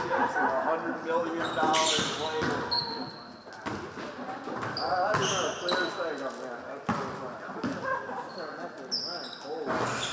ships and $100 million later. I remember the clearest thing on that. That's what it was like. Holy.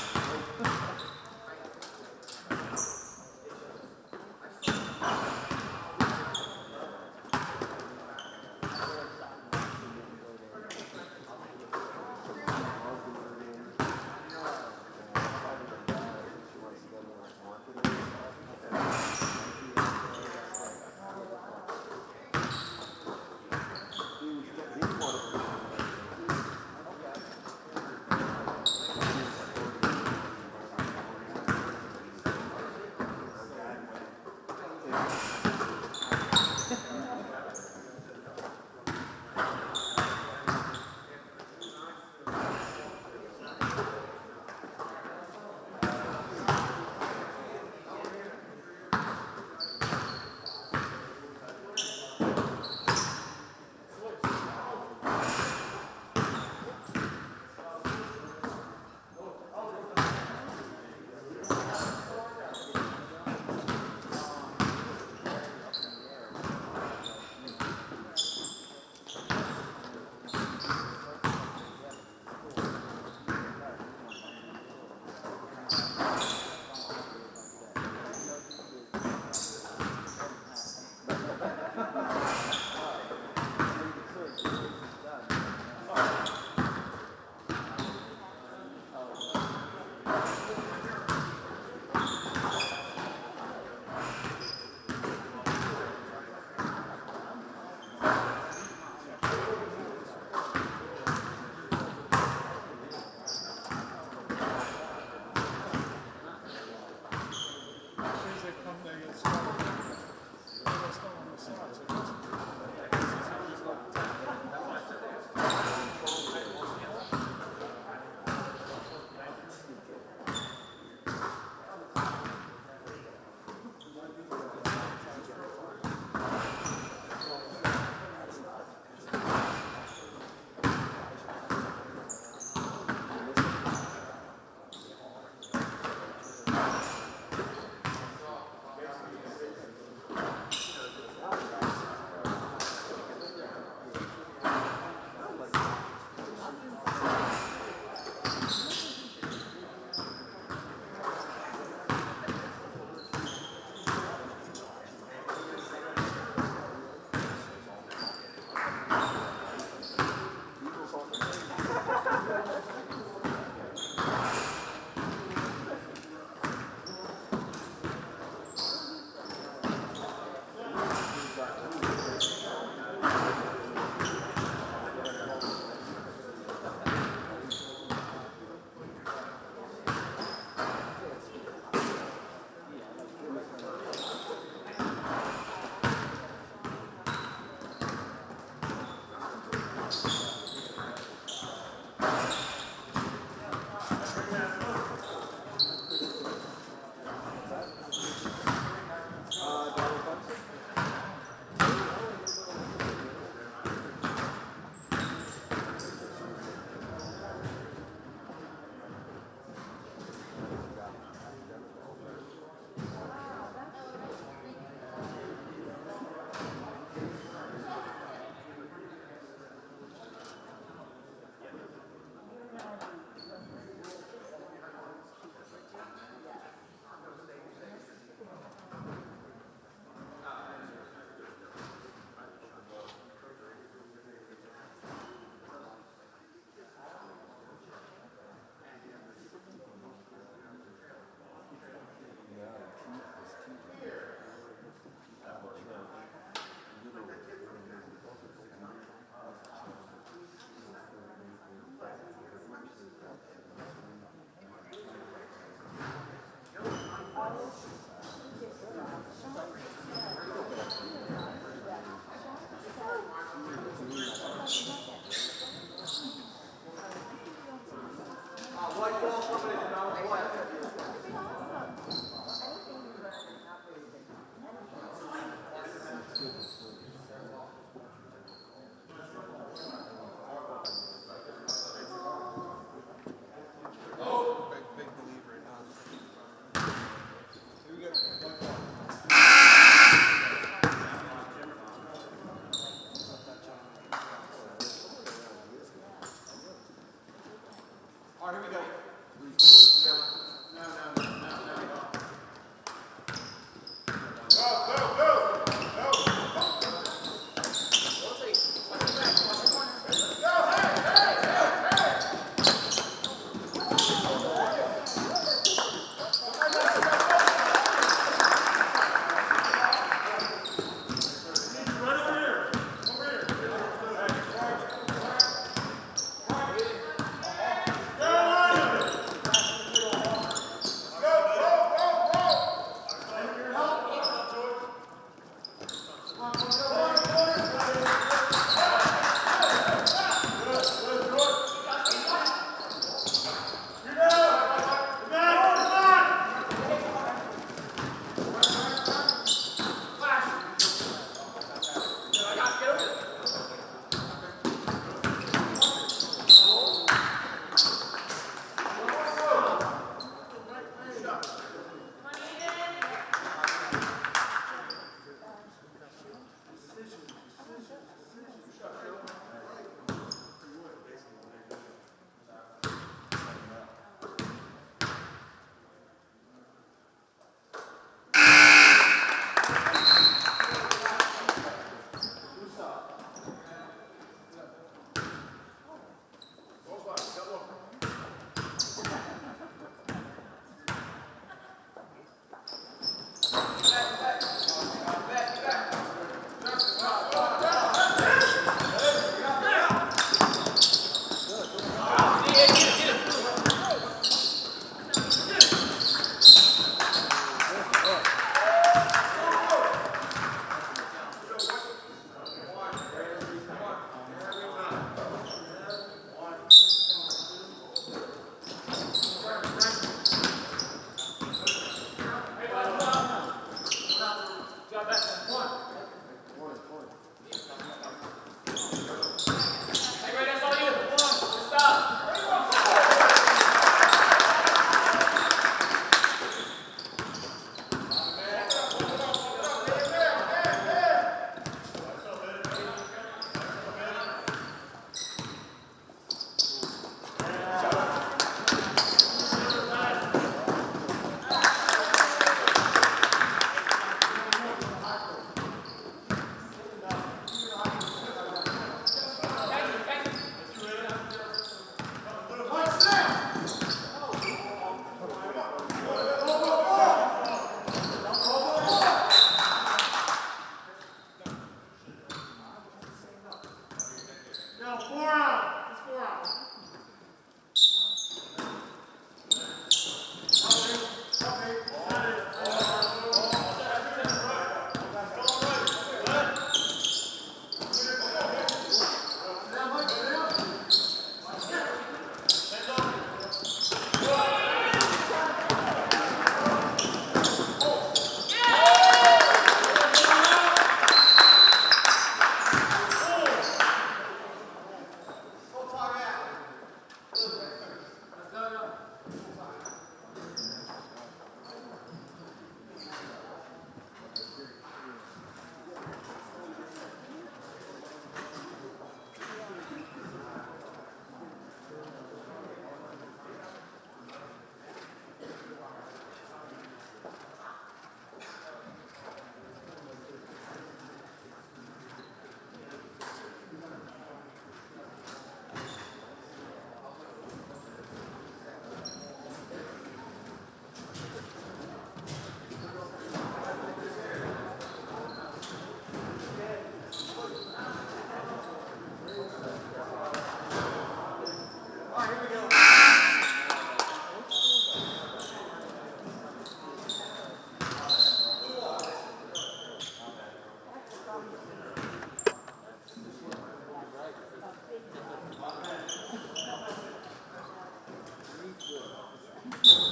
Right,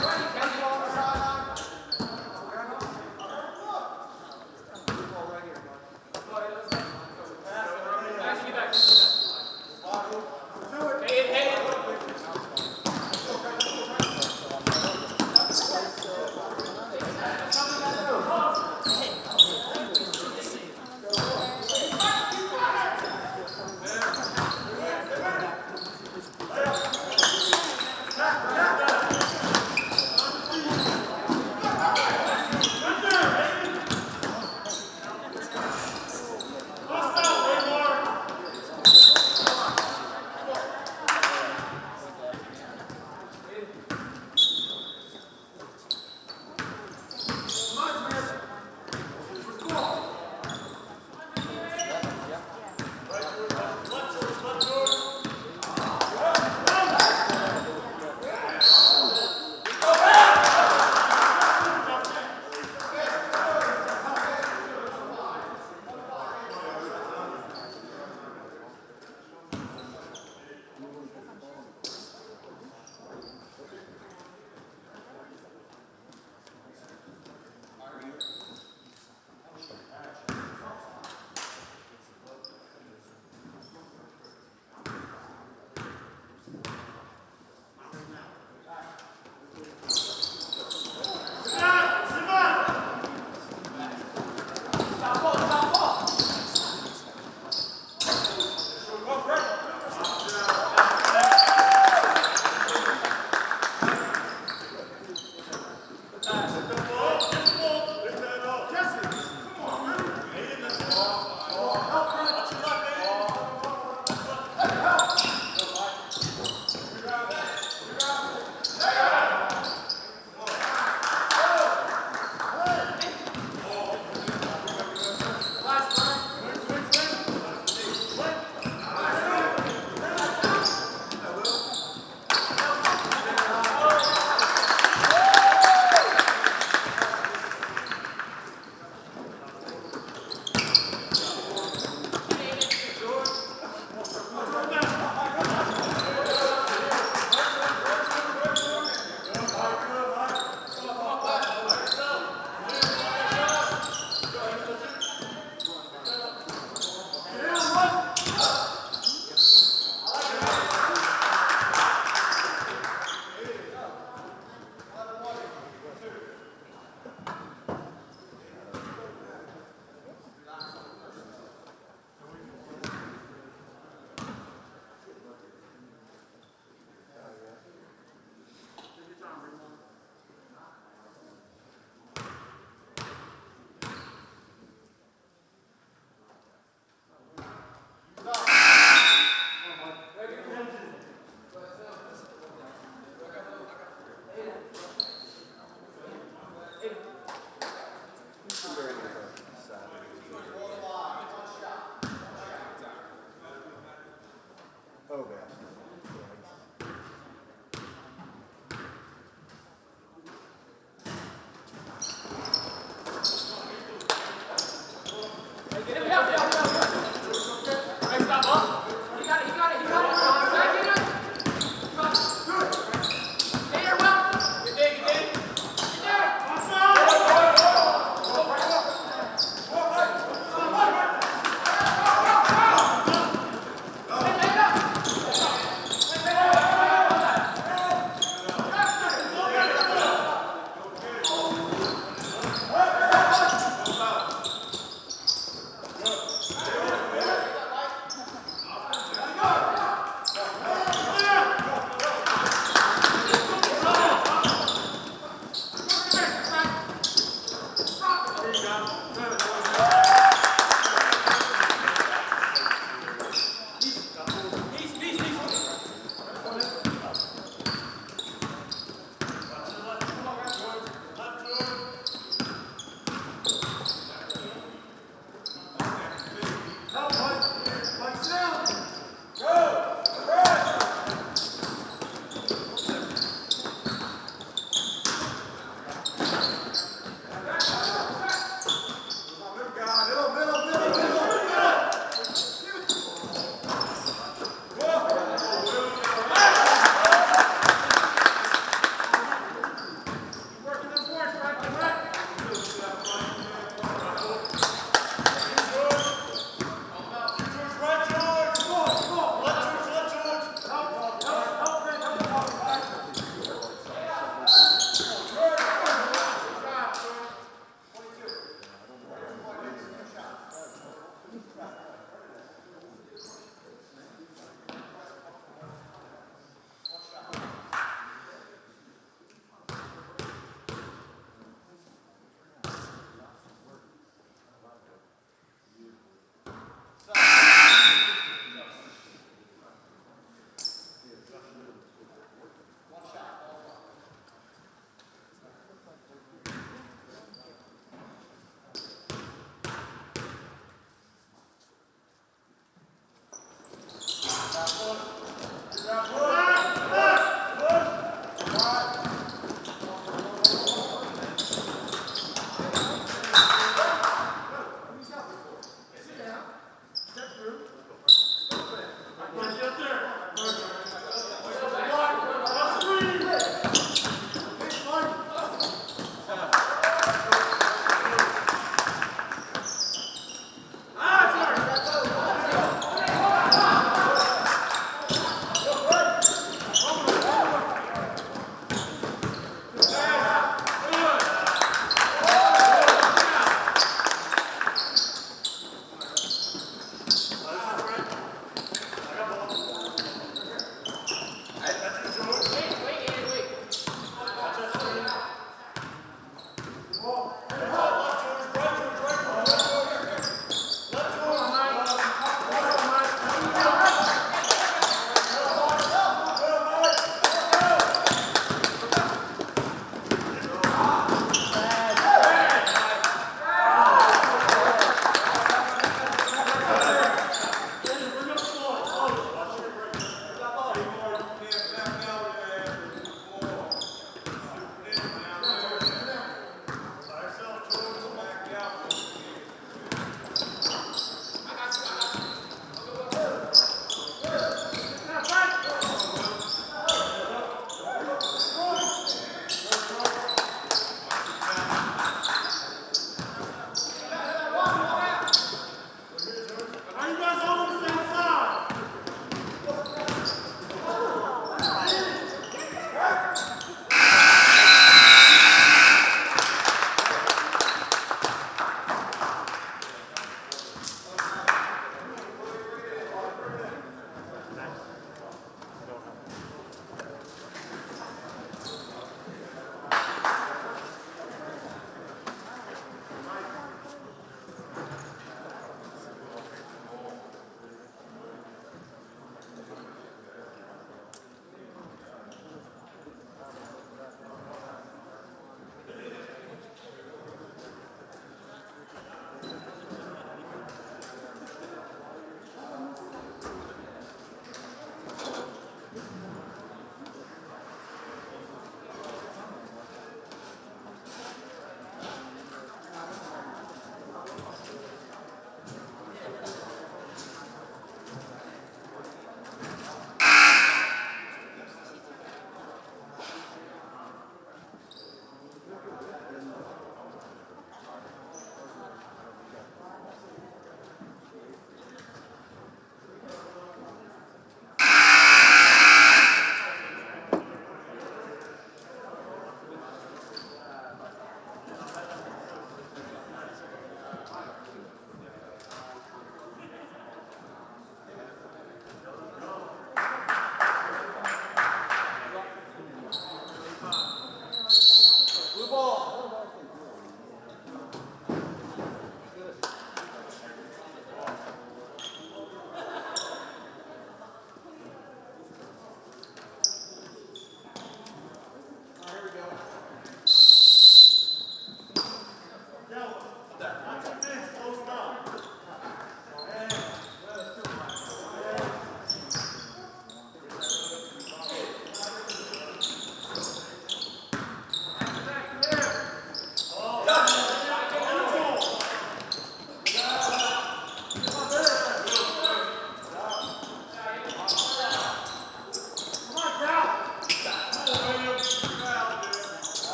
right,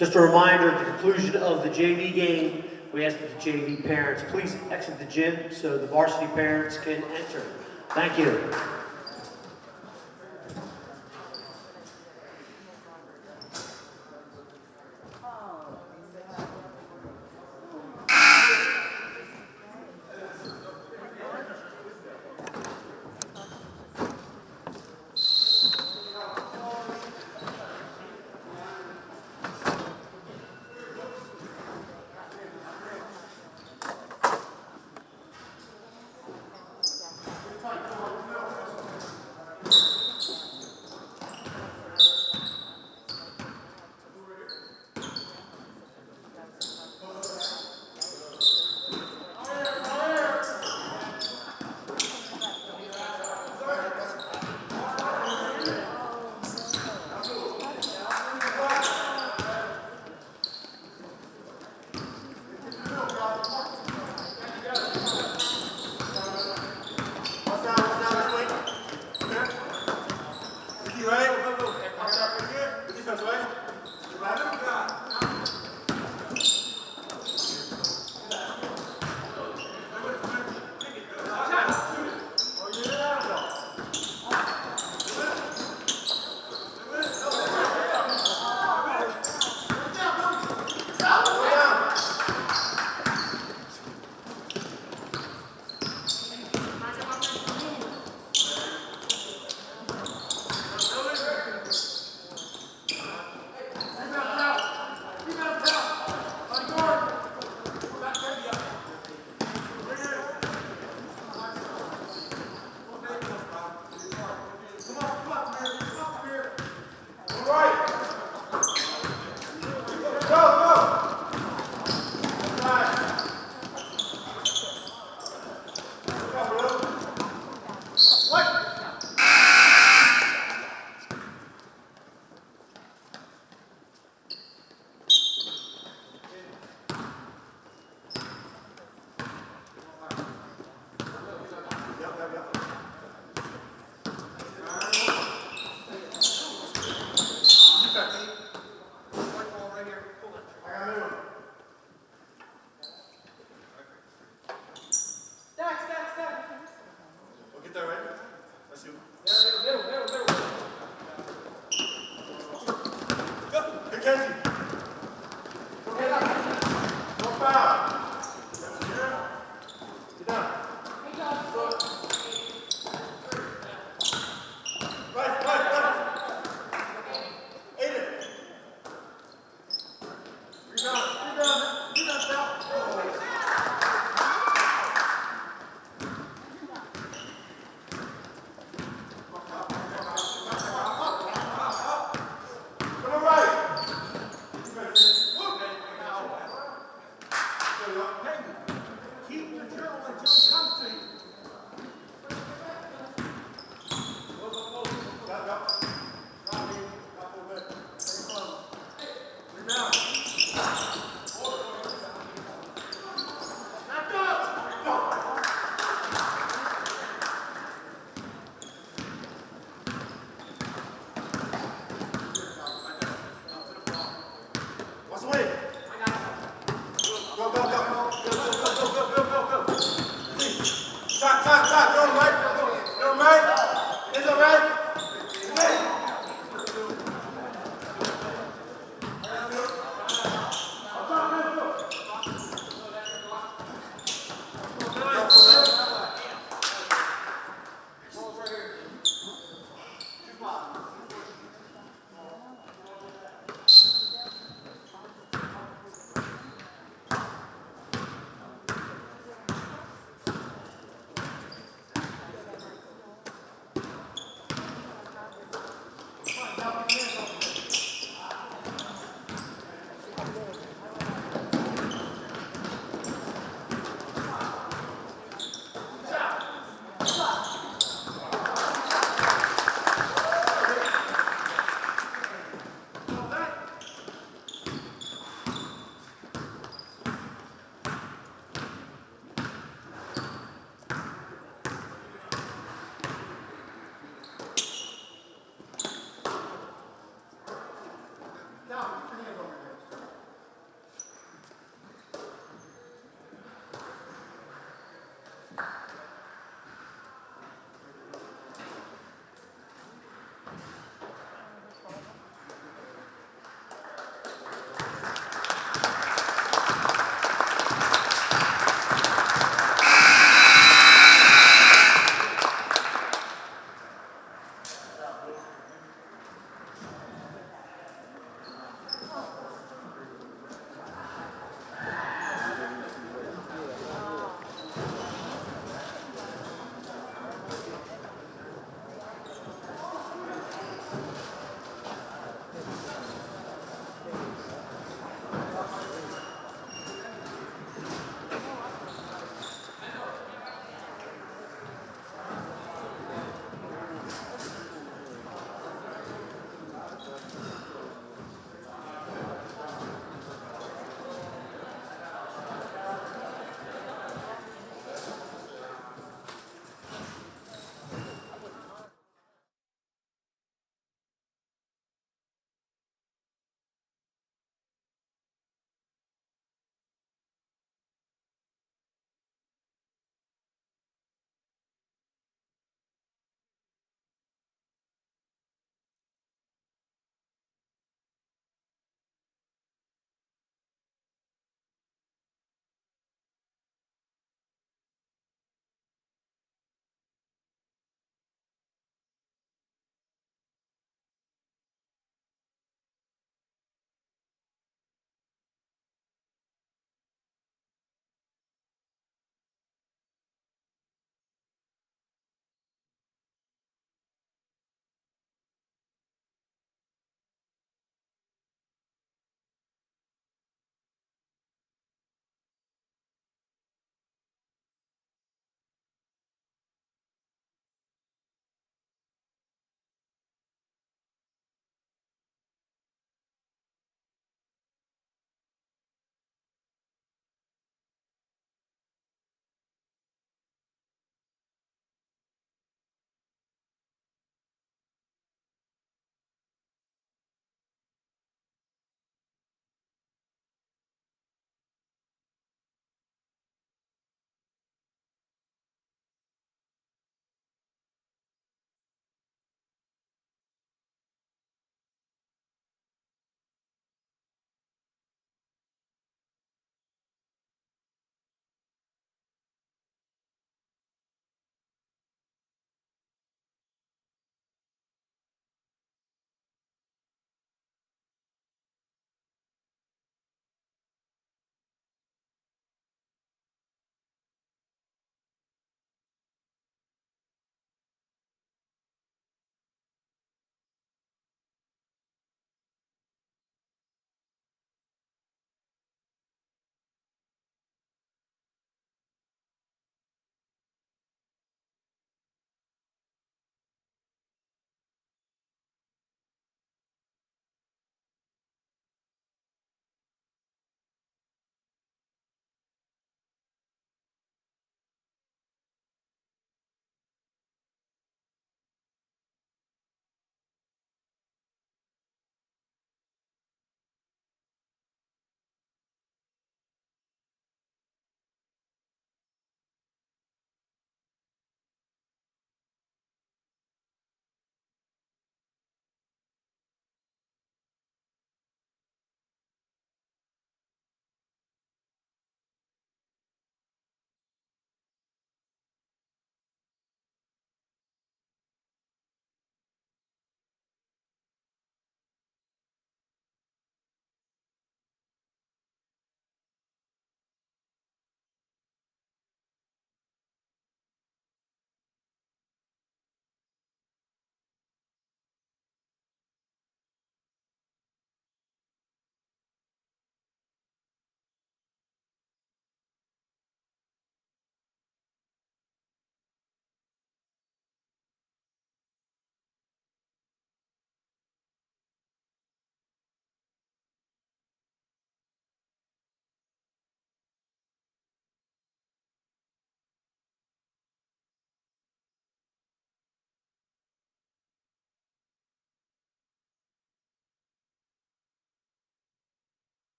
Just a reminder, at the conclusion of the JV game, we ask that the JV parents please exit the gym so the varsity parents can enter. Thank you.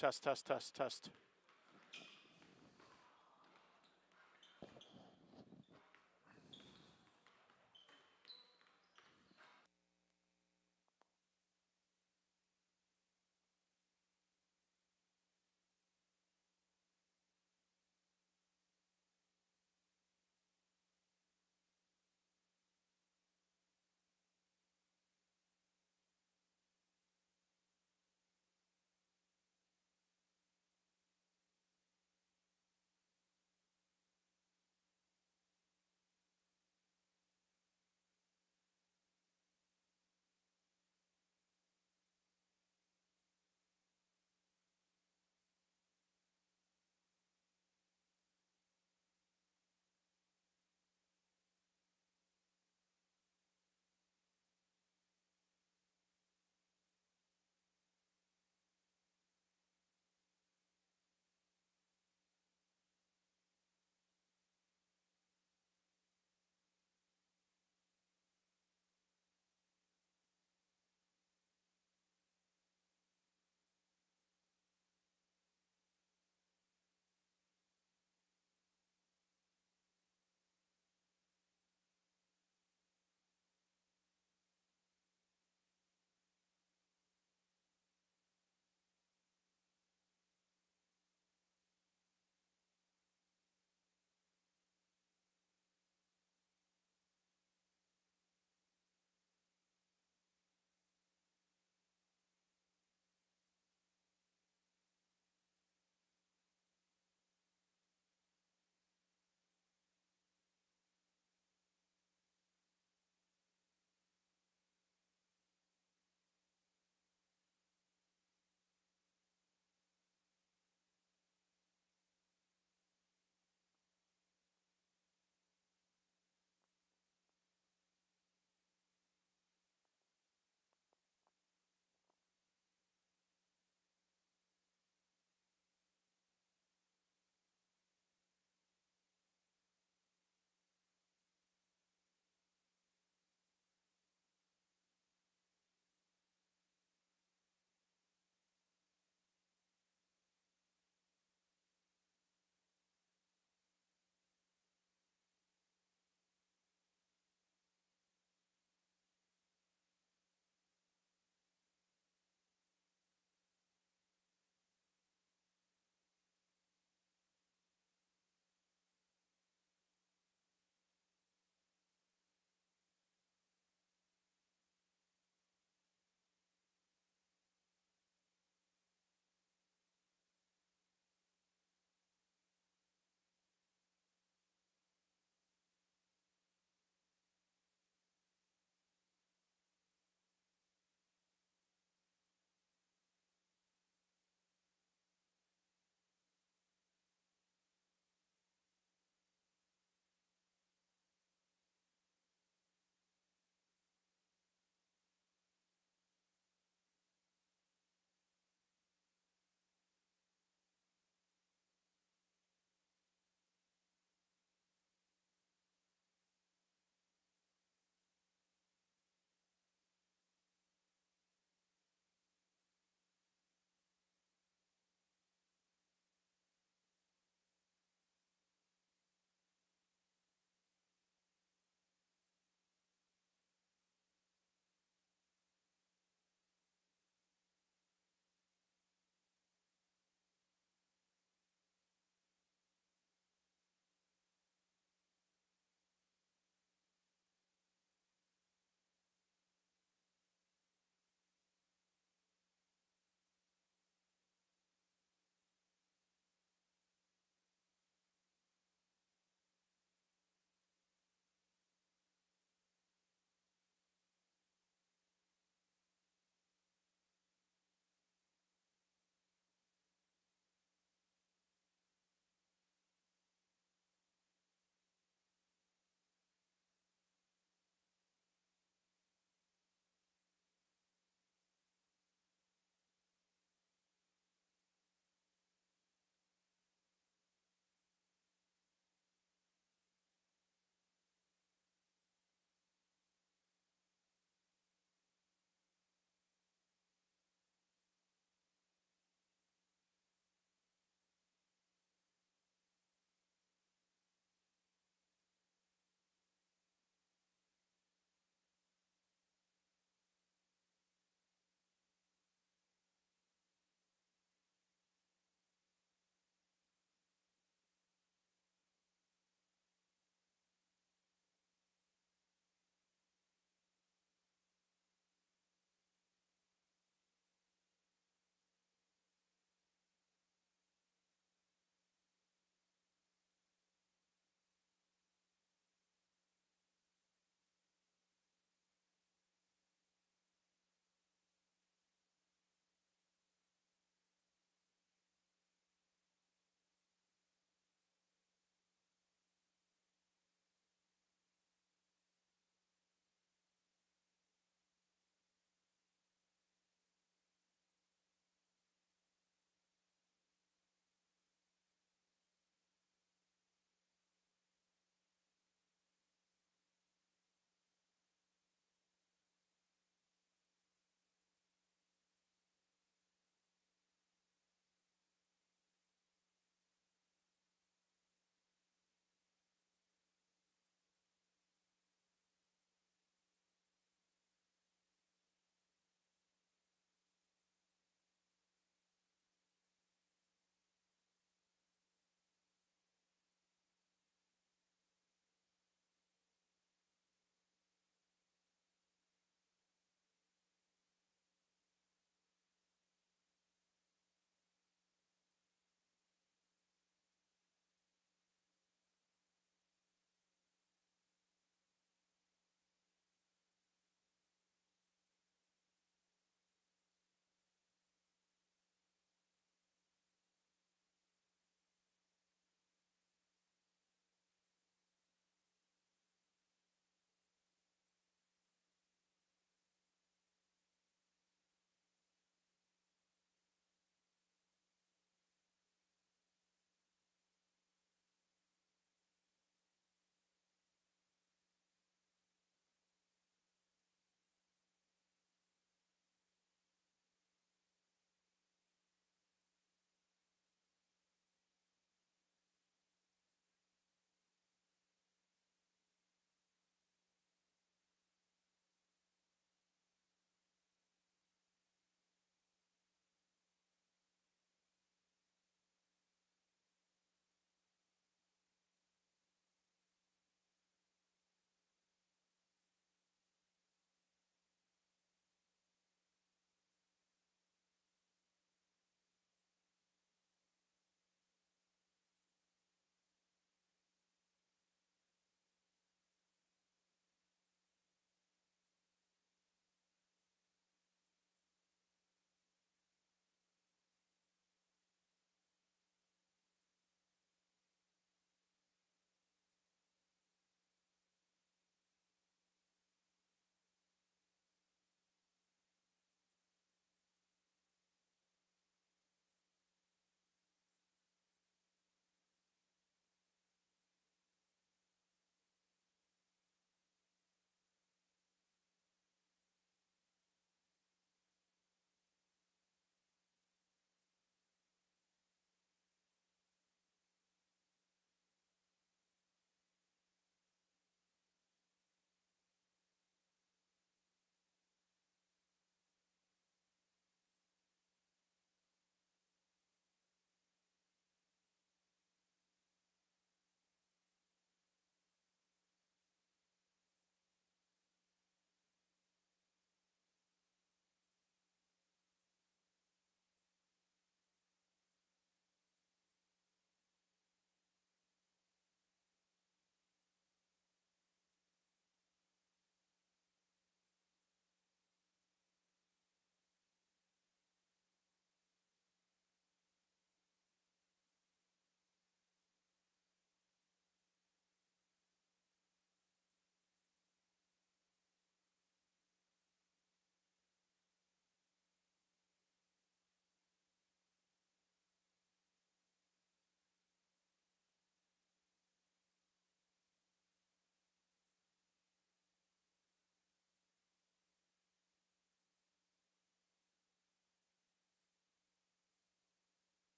Test, test, test, test.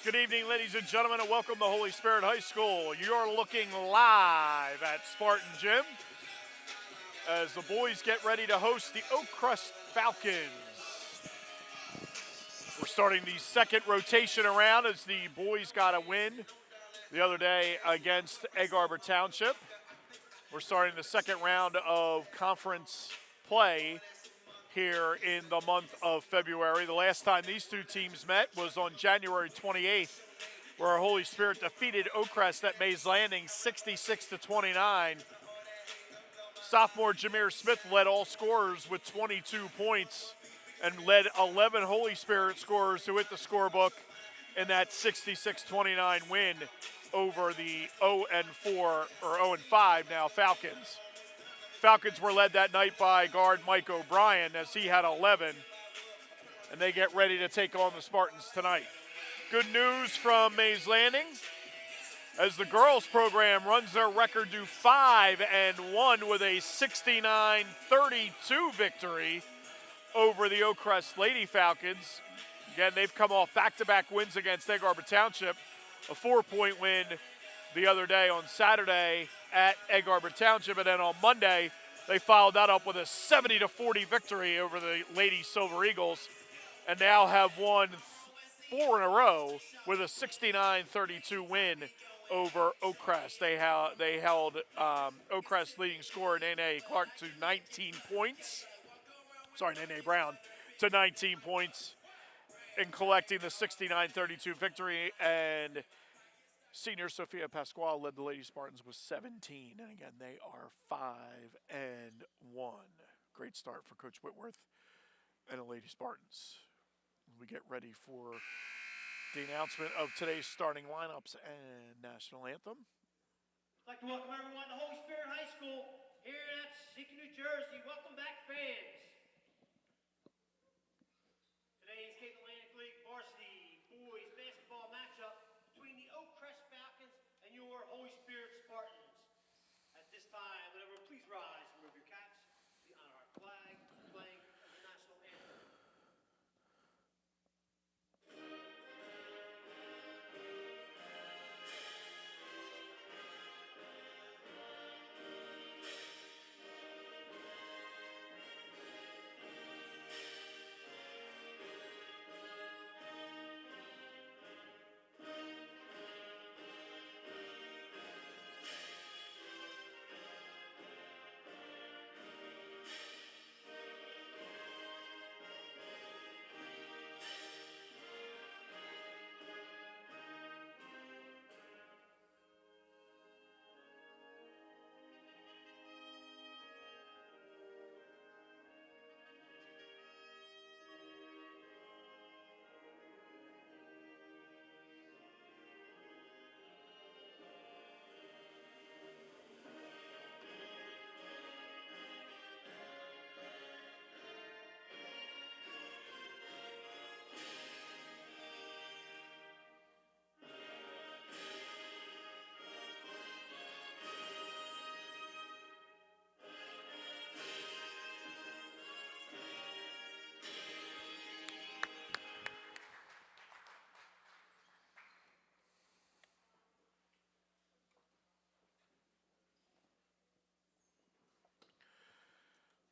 Good evening, ladies and gentlemen, and welcome to Holy Spirit High School. You're looking live at Spartan Gym as the boys get ready to host the OAKCREST Falcons. We're starting the second rotation around as the boys got a win the other day against Egg Harbor Township. We're starting the second round of conference play here in the month of February. The last time these two teams met was on January 28th, where our Holy Spirit defeated OAKCREST at Mays Landing 66-29. Sophomore Jameer Smith led all scorers with 22 points and led 11 Holy Spirit scorers who hit the scorebook in that 66-29 win over the 0-4 or 0-5 now Falcons. Falcons were led that night by guard Mike O'Brien as he had 11, and they get ready to take on the Spartans tonight. Good news from Mays Landing as the girls program runs their record to 5-1 with a 69-32 victory over the OAKCREST Lady Falcons. Again, they've come off back-to-back wins against Egg Harbor Township, a 4-point win the other day on Saturday at Egg Harbor Township, and then on Monday they followed that up with a 70-40 victory over the Lady Silver Eagles, and now have won 4 in a row with a 69-32 win over OAKCREST. They held OAKCREST leading scorer Nene Clark to 19 points. Sorry, Nene Brown to 19 points in collecting the 69-32 victory, and senior Sophia Pasquale led the Lady Spartans with 17, and again, they are 5-1. Great start for Coach Whitworth and the Lady Spartans. We get ready for the announcement of today's starting lineups and national anthem. I'd like to welcome everyone to Holy Spirit High School here in Absecon, New Jersey. Welcome back, fans. Today's Cape Atlantic League varsity boys basketball matchup between the OAKCREST Falcons and your Holy Spirit Spartans. At this time, would everyone please rise and remove your caps. We honor our flag, playing of the national anthem.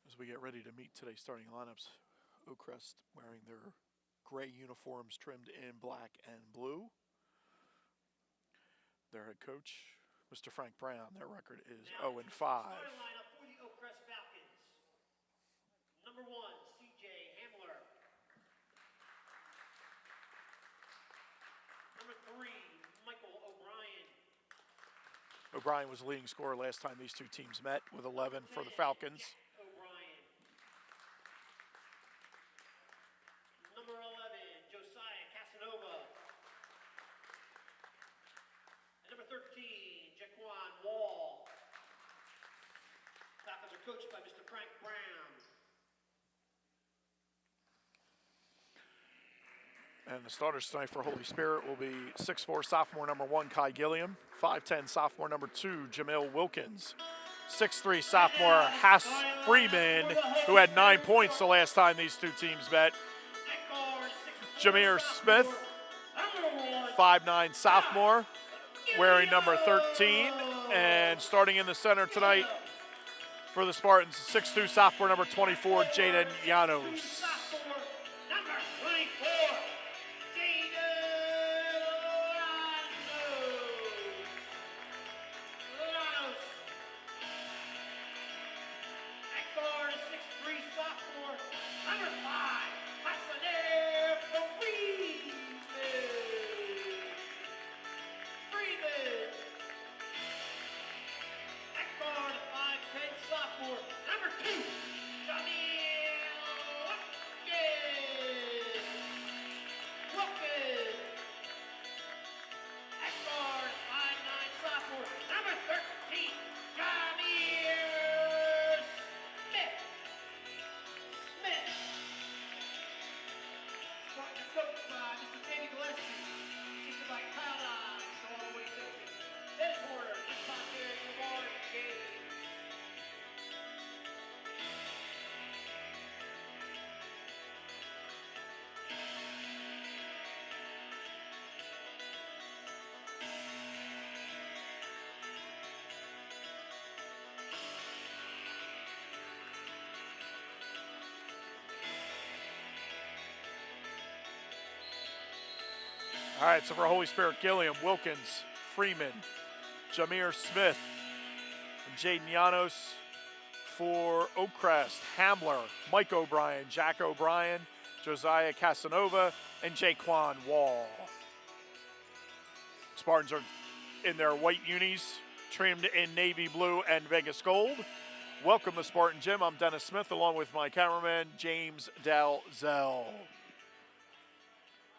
As we get ready to meet today's starting lineups, OAKCREST wearing their gray uniforms trimmed in black and blue. Their head coach, Mr. Frank Brown, their record is 0-5. Starting lineup for the OAKCREST Falcons. Number 1, C.J. Hamler. Number 3, Michael O'Brien. O'Brien was the leading scorer last time these two teams met with 11 for the Falcons. Number 11, Josiah Casanova. And number 13, Jaquan Wall. Falcons are coached by Mr. Frank Brown. And the starters tonight for Holy Spirit will be 6'4" sophomore number 1, Kai Gilliam, 5'10" sophomore number 2, Jamil Wilkins, 6'3" sophomore Haas Freeman, who had 9 points the last time these two teams met, Jameer Smith, 5'9" sophomore, wearing number 13. And starting in the center tonight for the Spartans, 6'2" sophomore, number 24, Jaden Llanos. Number 24, Llanos. At guard, a 6'3" sophomore, number 5, Hassaner Freeman. At guard, a 5'10" sophomore, number 2, Jamil Wilkins. At guard, 5'9" sophomore, number 13, Jamir Smith. Spartan coached by Mr. Danny Gillespie. Assisted by Kyle Dodge. All the way to Dennis Horner. Just out there in the ball game. All right, so for Holy Spirit, Gilliam, Wilkins, Freeman, Jameer Smith, and Jaden Llanos. For OAKCREST, Hamler, Mike O'Brien, Jack O'Brien, Josiah Casanova, and Jaquan Wall. Spartans are in their white unis, trimmed in navy blue and Vegas gold. Welcome to Spartan Gym. I'm Dennis Smith, along with my cameraman, James Dalzell,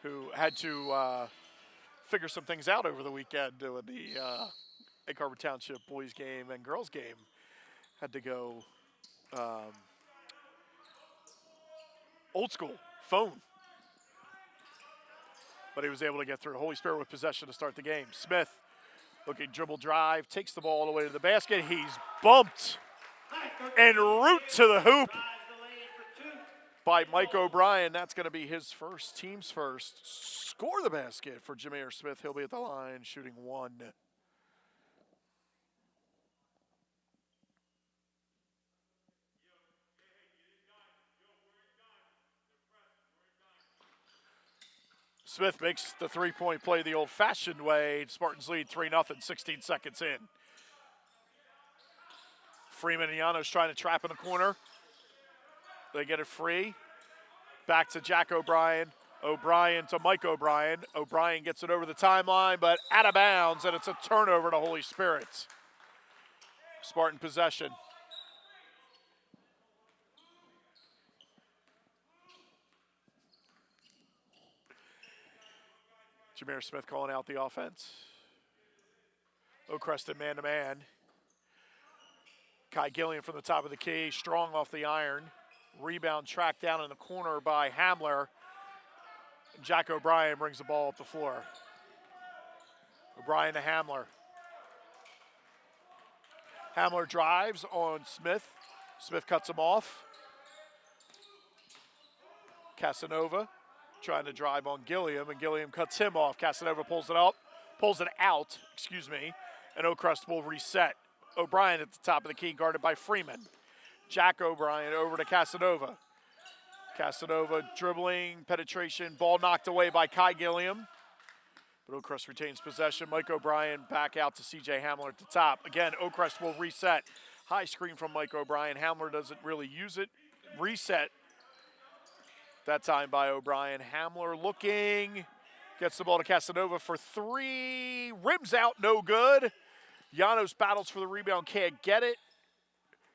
who had to figure some things out over the weekend with the Egg Harbor Township boys game and girls game. Had to go old school, phone. But he was able to get through. Holy Spirit with possession to start the game. Smith looking dribble drive, takes the ball all the way to the basket. He's bumped en route to the hoop by Mike O'Brien. That's going to be his first, team's first. Score the basket for Jameer Smith. He'll be at the line shooting one. Smith makes the three-point play the old-fashioned way. Spartans lead 3-0, 16 seconds in. Freeman and Llanos trying to trap in the corner. They get it free. Back to Jack O'Brien. O'Brien to Mike O'Brien. O'Brien gets it over the timeline, but out of bounds, and it's a turnover to Holy Spirit. Spartan possession. Jameer Smith calling out the offense. OAKCREST in man-to-man. Kai Gilliam from the top of the key, strong off the iron. Rebound tracked down in the corner by Hamler. Jack O'Brien brings the ball up the floor. O'Brien to Hamler. Hamler drives on Smith. Smith cuts him off. Casanova trying to drive on Gilliam, and Gilliam cuts him off. Casanova pulls it out, and OAKCREST will reset. O'Brien at the top of the key, guarded by Freeman. Jack O'Brien over to Casanova. Casanova dribbling, penetration, ball knocked away by Kai Gilliam. But OAKCREST retains possession. Mike O'Brien back out to C.J. Hamler at the top. Again, OAKCREST will reset. High screen from Mike O'Brien. Hamler doesn't really use it. Reset. That time by O'Brien. Hamler looking. Gets the ball to Casanova for three. Rims out, no good. Llanos battles for the rebound, can't get it.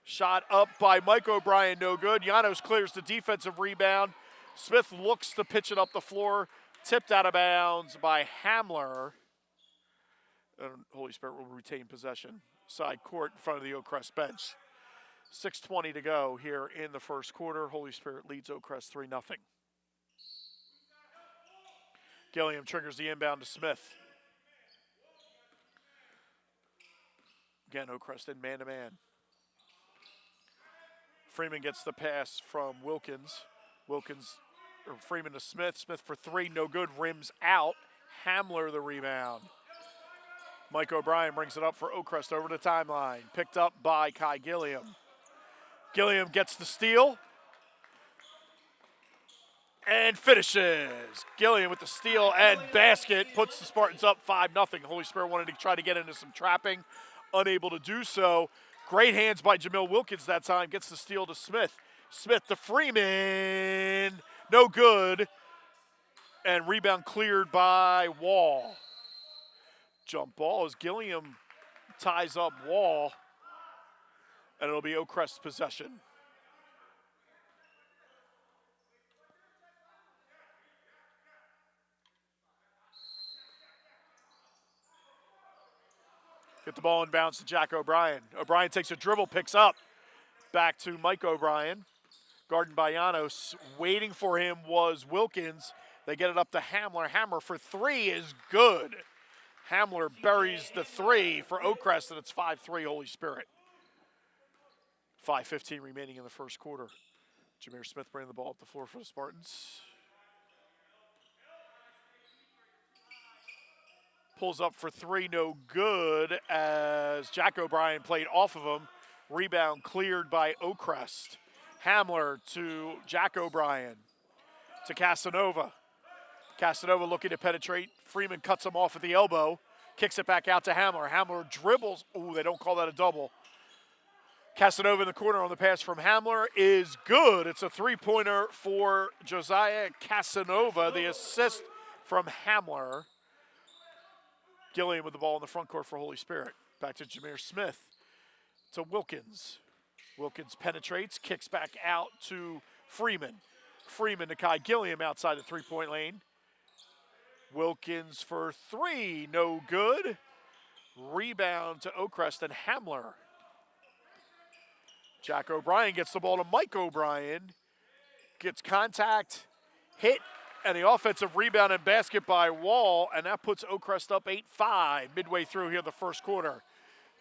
Shot up by Mike O'Brien, no good. Llanos clears the defensive rebound. Smith looks to pitch it up the floor. Tipped out of bounds by Hamler. And Holy Spirit will retain possession. Side court in front of the OAKCREST bench. 6:20 to go here in the first quarter. Holy Spirit leads OAKCREST 3-0. Gilliam triggers the inbound to Smith. Again, OAKCREST in man-to-man. Freeman gets the pass from Wilkins. Freeman to Smith. Smith for three, no good. Rims out. Hamler the rebound. Mike O'Brien brings it up for Oakcrest over the timeline. Picked up by Kai Gilliam. Gilliam gets the steal and finishes. Gilliam with the steal and basket puts the Spartans up 5-0. Holy Spirit wanted to try to get into some trapping, unable to do so. Great hands by Jamil Wilkins that time. Gets the steal to Smith. Smith to Freeman. No good. And rebound cleared by Wall. Jump ball as Gilliam ties up Wall. And it'll be Oakcrest's possession. Get the ball inbounds to Jack O'Brien. O'Brien takes a dribble, picks up. Back to Mike O'Brien. Guarded by Janos. Waiting for him was Wilkins. They get it up to Hamler. Hammer for three is good. Hamler buries the three for Oakcrest, and it's 5-3 Holy Spirit. 5:15 remaining in the first quarter. Jameer Smith bringing the ball up the floor for the Spartans. Pulls up for three, no good, as Jack O'Brien played off of him. Rebound cleared by Oakcrest. Hamler to Jack O'Brien. To Casanova. Casanova looking to penetrate. Freeman cuts him off at the elbow. Kicks it back out to Hamler. Hamler dribbles. Ooh, they don't call that a double. Casanova in the corner on the pass from Hamler is good. It's a three-pointer for Josiah Casanova. The assist from Hamler. Gilliam with the ball in the front court for Holy Spirit. Back to Jameer Smith. To Wilkins. Wilkins penetrates, kicks back out to Freeman. Freeman to Kai Gilliam outside the three-point lane. Wilkins for three, no good. Rebound to Oakcrest and Hamler. Jack O'Brien gets the ball to Mike O'Brien. Gets contact, hit, and the offensive rebound and basket by Wall, and that puts Oakcrest up 8-5 midway through here the first quarter.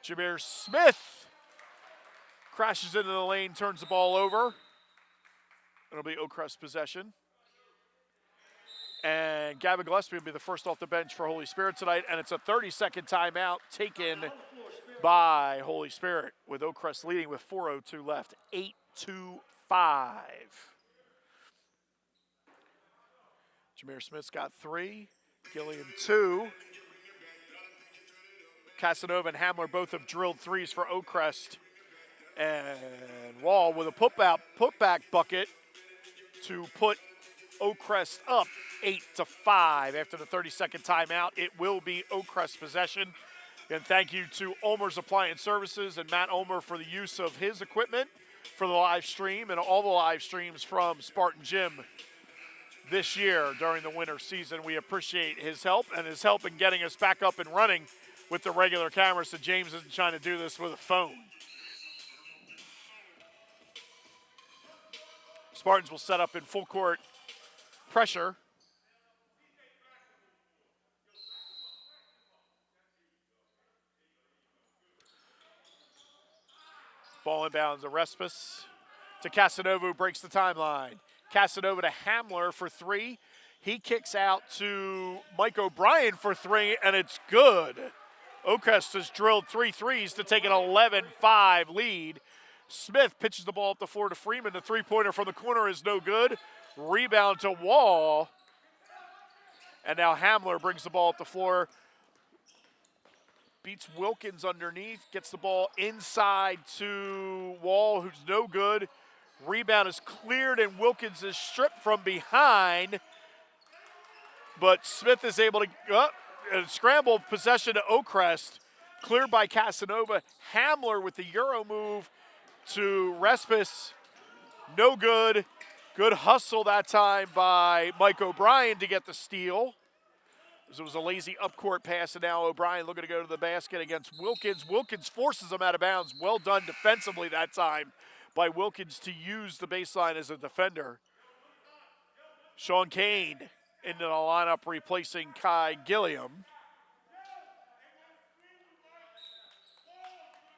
Jameer Smith crashes into the lane, turns the ball over. It'll be Oakcrest possession. And Gavin Gillespie will be the first off the bench for Holy Spirit tonight, and it's a 30-second timeout taken by Holy Spirit, with Oakcrest leading with 4:02 left, 8-5. Jameer Smith's got three, Gilliam two. Casanova and Hamler both have drilled threes for Oakcrest. And Wall with a putback bucket to put Oakcrest up 8-5 after the 30-second timeout. It will be Oakcrest possession. And thank you to Ulmer's Appliance Services and Matt Ulmer for the use of his equipment for the live stream and all the live streams from Spartan Gym this year during the winter season. We appreciate his help and his help in getting us back up and running with the regular camera, so James isn't trying to do this with a phone. Spartans will set up in full court pressure. Ball inbounds to Respis. To Casanova, who breaks the timeline. Casanova to Hamler for three. He kicks out to Mike O'Brien for three, and it's good. Oakcrest has drilled 3 threes to take an 11-5 lead. Smith pitches the ball up the floor to Freeman. The three-pointer from the corner is no good. Rebound to Wall. And now Hamler brings the ball up the floor. Beats Wilkins underneath. Gets the ball inside to Wall, who's no good. Rebound is cleared, and Wilkins is stripped from behind. But Smith is able to scramble possession to Oakcrest. Cleared by Casanova. Hamler with the Euro move to Respis. No good. Good hustle that time by Mike O'Brien to get the steal. It was a lazy up-court pass, and now O'Brien looking to go to the basket against Wilkins. Wilkins forces him out of bounds. Well done defensively that time by Wilkins to use the baseline as a defender. Sean Kane into the lineup replacing Kai Gilliam.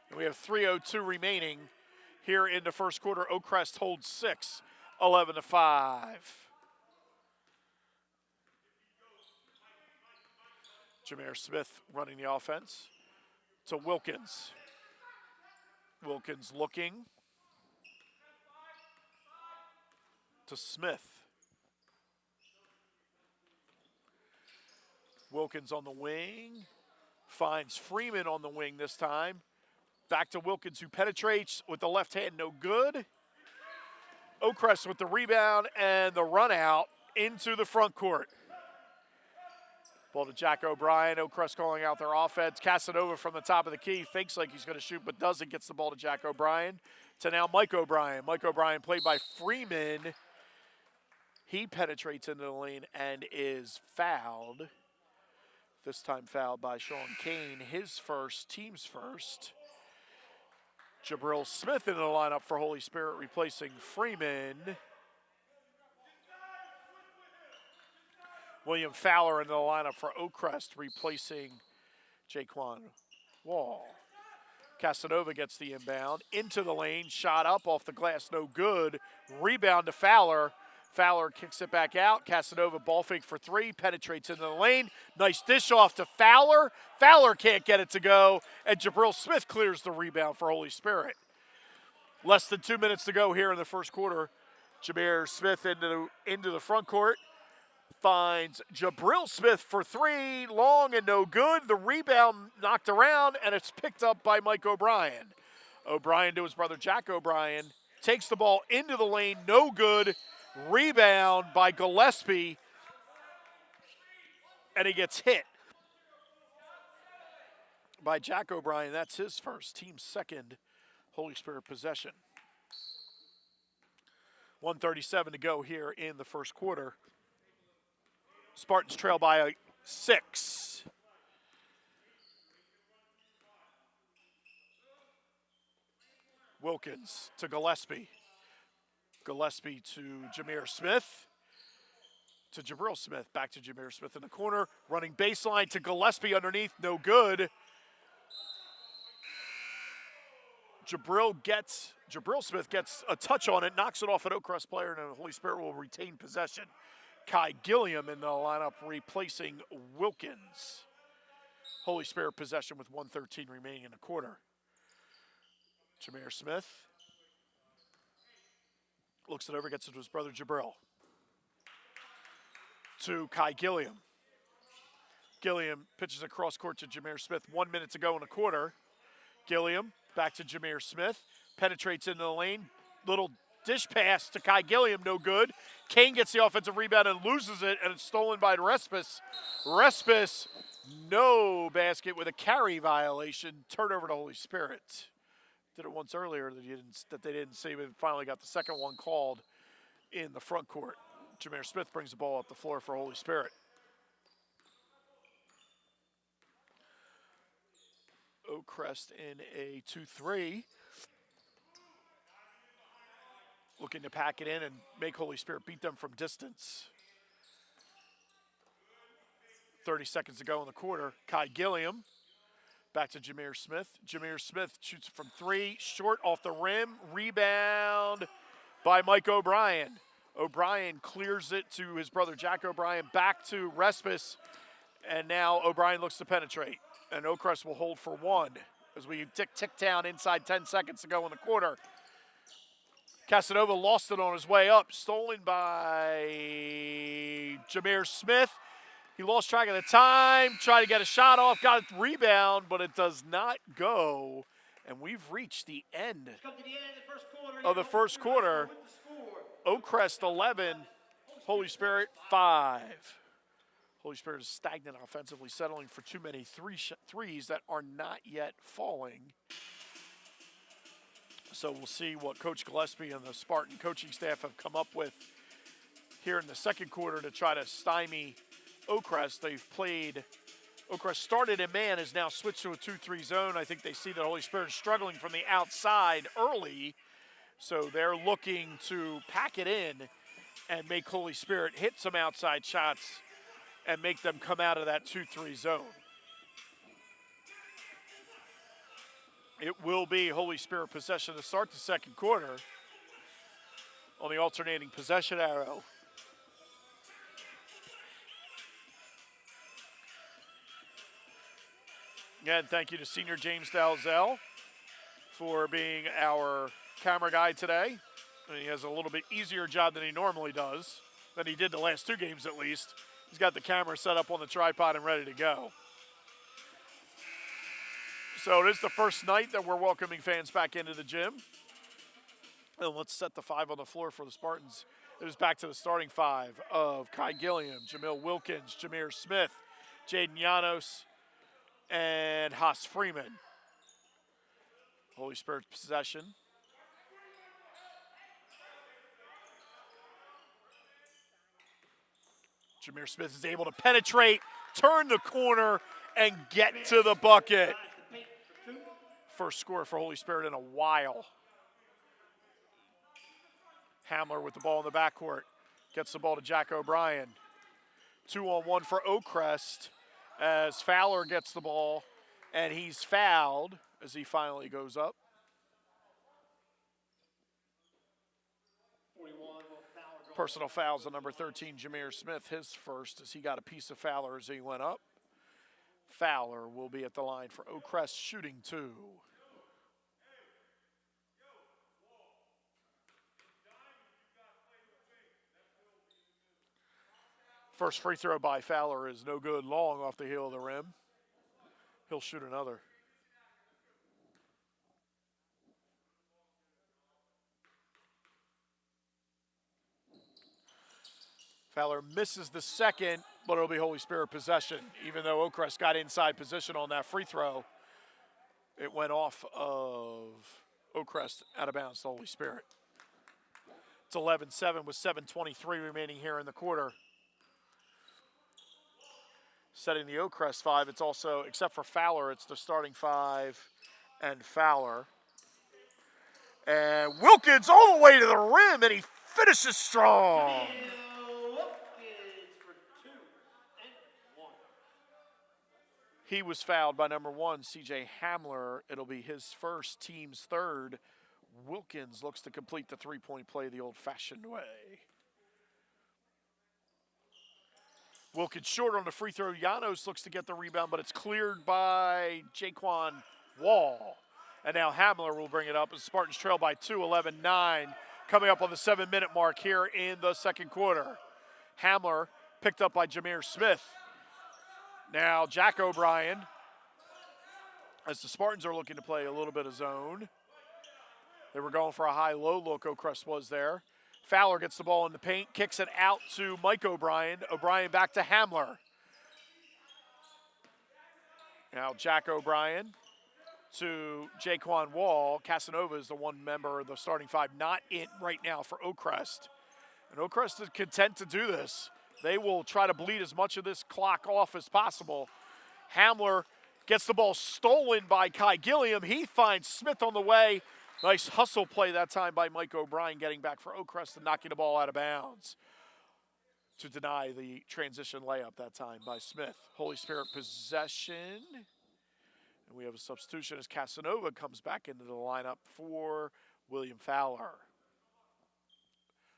And we have 3:02 remaining here in the first quarter. Oakcrest holds 6, 11-5. Jameer Smith running the offense to Wilkins. Wilkins looking to Smith. Wilkins on the wing. Finds Freeman on the wing this time. Back to Wilkins, who penetrates with the left hand, no good. OAKCREST with the rebound and the run out into the front court. Ball to Jack O'Brien. OAKCREST calling out their offense. Casanova from the top of the key. Thinks like he's going to shoot, but doesn't. Gets the ball to Jack O'Brien. To now Mike O'Brien. Mike O'Brien played by Freeman. He penetrates into the lane and is fouled. This time fouled by Sean Kane. His first, team's first. Jabril Smith in the lineup for Holy Spirit, replacing Freeman. William Fowler in the lineup for OAKCREST, replacing Jaquan Wall. Casanova gets the inbound. Into the lane, shot up off the glass, no good. Rebound to Fowler. Fowler kicks it back out. Casanova ball fake for three, penetrates into the lane. Nice dish off to Fowler. Fowler can't get it to go, and Jabril Smith clears the rebound for Holy Spirit. Less than 2 minutes to go here in the first quarter. Jameer Smith into the front court. Finds Jabril Smith for three, long and no good. The rebound knocked around, and it's picked up by Mike O'Brien. O'Brien to his brother Jack O'Brien. Takes the ball into the lane, no good. Rebound by Gillespie, and he gets hit by Jack O'Brien. That's his first, team's second Holy Spirit possession. 1:37 to go here in the first quarter. Spartans trail by 6. Wilkins to Gillespie. Gillespie to Jameer Smith. To Jabril Smith. Back to Jameer Smith in the corner. Running baseline to Gillespie underneath. No good. Jabril Smith gets a touch on it. Knocks it off an OAKCREST player, and the Holy Spirit will retain possession. Kai Gilliam in the lineup replacing Wilkins. Holy Spirit possession with 1:13 remaining in the quarter. Jameer Smith looks it over, gets it to his brother Jabril. To Kai Gilliam. Gilliam pitches across court to Jameer Smith. 1 minute to go in the quarter. Gilliam back to Jameer Smith. Penetrates into the lane. Little dish pass to Kai Gilliam, no good. Kane gets the offensive rebound and loses it, and it's stolen by Respis. Respis, no basket with a carry violation. Turnover to Holy Spirit. Did it once earlier that they didn't see, but finally got the second one called in the front court. Jameer Smith brings the ball up the floor for Holy Spirit. OAKCREST in a 2-3. Looking to pack it in and make Holy Spirit beat them from distance. 30 seconds to go in the quarter. Kai Gilliam back to Jameer Smith. Jameer Smith shoots from three, short off the rim. Rebound by Mike O'Brien. O'Brien clears it to his brother Jack O'Brien, back to Respis, and now O'Brien looks to penetrate. And OAKCREST will hold for one as we tick down inside 10 seconds to go in the quarter. Casanova lost it on his way up, stolen by Jameer Smith. He lost track of the time, tried to get a shot off, got a rebound, but it does not go. And we've reached the end of the first quarter. OAKCREST 11, Holy Spirit 5. Holy Spirit is stagnant offensively, settling for too many threes that are not yet falling. So we'll see what Coach Gillespie and the Spartan coaching staff have come up with here in the second quarter to try to stymie OAKCREST. OAKCREST started in man, has now switched to a 2-3 zone. I think they see that Holy Spirit is struggling from the outside early, so they're looking to pack it in and make Holy Spirit hit some outside shots and make them come out of that 2-3 zone. It will be Holy Spirit possession to start the second quarter on the alternating possession arrow. Again, thank you to Senior James Dalzell for being our camera guy today. And he has a little bit easier job than he normally does, than he did the last 2 games at least. He's got the camera set up on the tripod and ready to go. So it is the first night that we're welcoming fans back into the gym. And let's set the 5 on the floor for the Spartans. It is back to the starting 5 of Kai Gilliam, Jamil Wilkins, Jameer Smith, Jaden Llanos, and Haas Freeman. Holy Spirit possession. Jameer Smith is able to penetrate, turn the corner, and get to the bucket. First score for Holy Spirit in a while. Hamler with the ball in the backcourt. Gets the ball to Jack O'Brien. 2-on-1 for Oakcrest as Fowler gets the ball, and he's fouled as he finally goes up. 41 will foul. Personal fouls on number 13, Jameer Smith, his first, as he got a piece of Fowler as he went up. Fowler will be at the line for Oakcrest, shooting 2. First free throw by Fowler is no good, long off the heel of the rim. He'll shoot another. Fowler misses the second, but it'll be Holy Spirit possession. Even though Oakcrest got inside position on that free throw, it went off of Oakcrest out of bounds to Holy Spirit. It's 11-7 with 7:23 remaining here in the quarter. Setting the Oakcrest 5, it's also, except for Fowler, it's the starting 5 and Fowler. And Wilkins all the way to the rim, and he finishes strong. He was fouled by number 1, C.J. Hamler. It'll be his first, team's third. Wilkins looks to complete the three-point play the old-fashioned way. Wilkins short on the free throw. Llanos looks to get the rebound, but it's cleared by Jaquan Wall. And now Hamler will bring it up as Spartans trail by 2, 11-9, coming up on the 7-minute mark here in the second quarter. Hamler picked up by Jameer Smith. Now Jack O'Brien, as the Spartans are looking to play a little bit of zone. They were going for a high-low look, Oakcrest was there. Fowler gets the ball in the paint, kicks it out to Mike O'Brien. O'Brien back to Hamler. Now Jack O'Brien to Jaquan Wall. Casanova is the one member of the starting 5 not in right now for Oakcrest. And Oakcrest is content to do this. They will try to bleed as much of this clock off as possible. Hamler gets the ball stolen by Kai Gilliam. He finds Smith on the way. Nice hustle play that time by Mike O'Brien, getting back for Oakcrest and knocking the ball out of bounds to deny the transition layup that time by Smith. Holy Spirit possession. And we have a substitution as Casanova comes back into the lineup for William Fowler.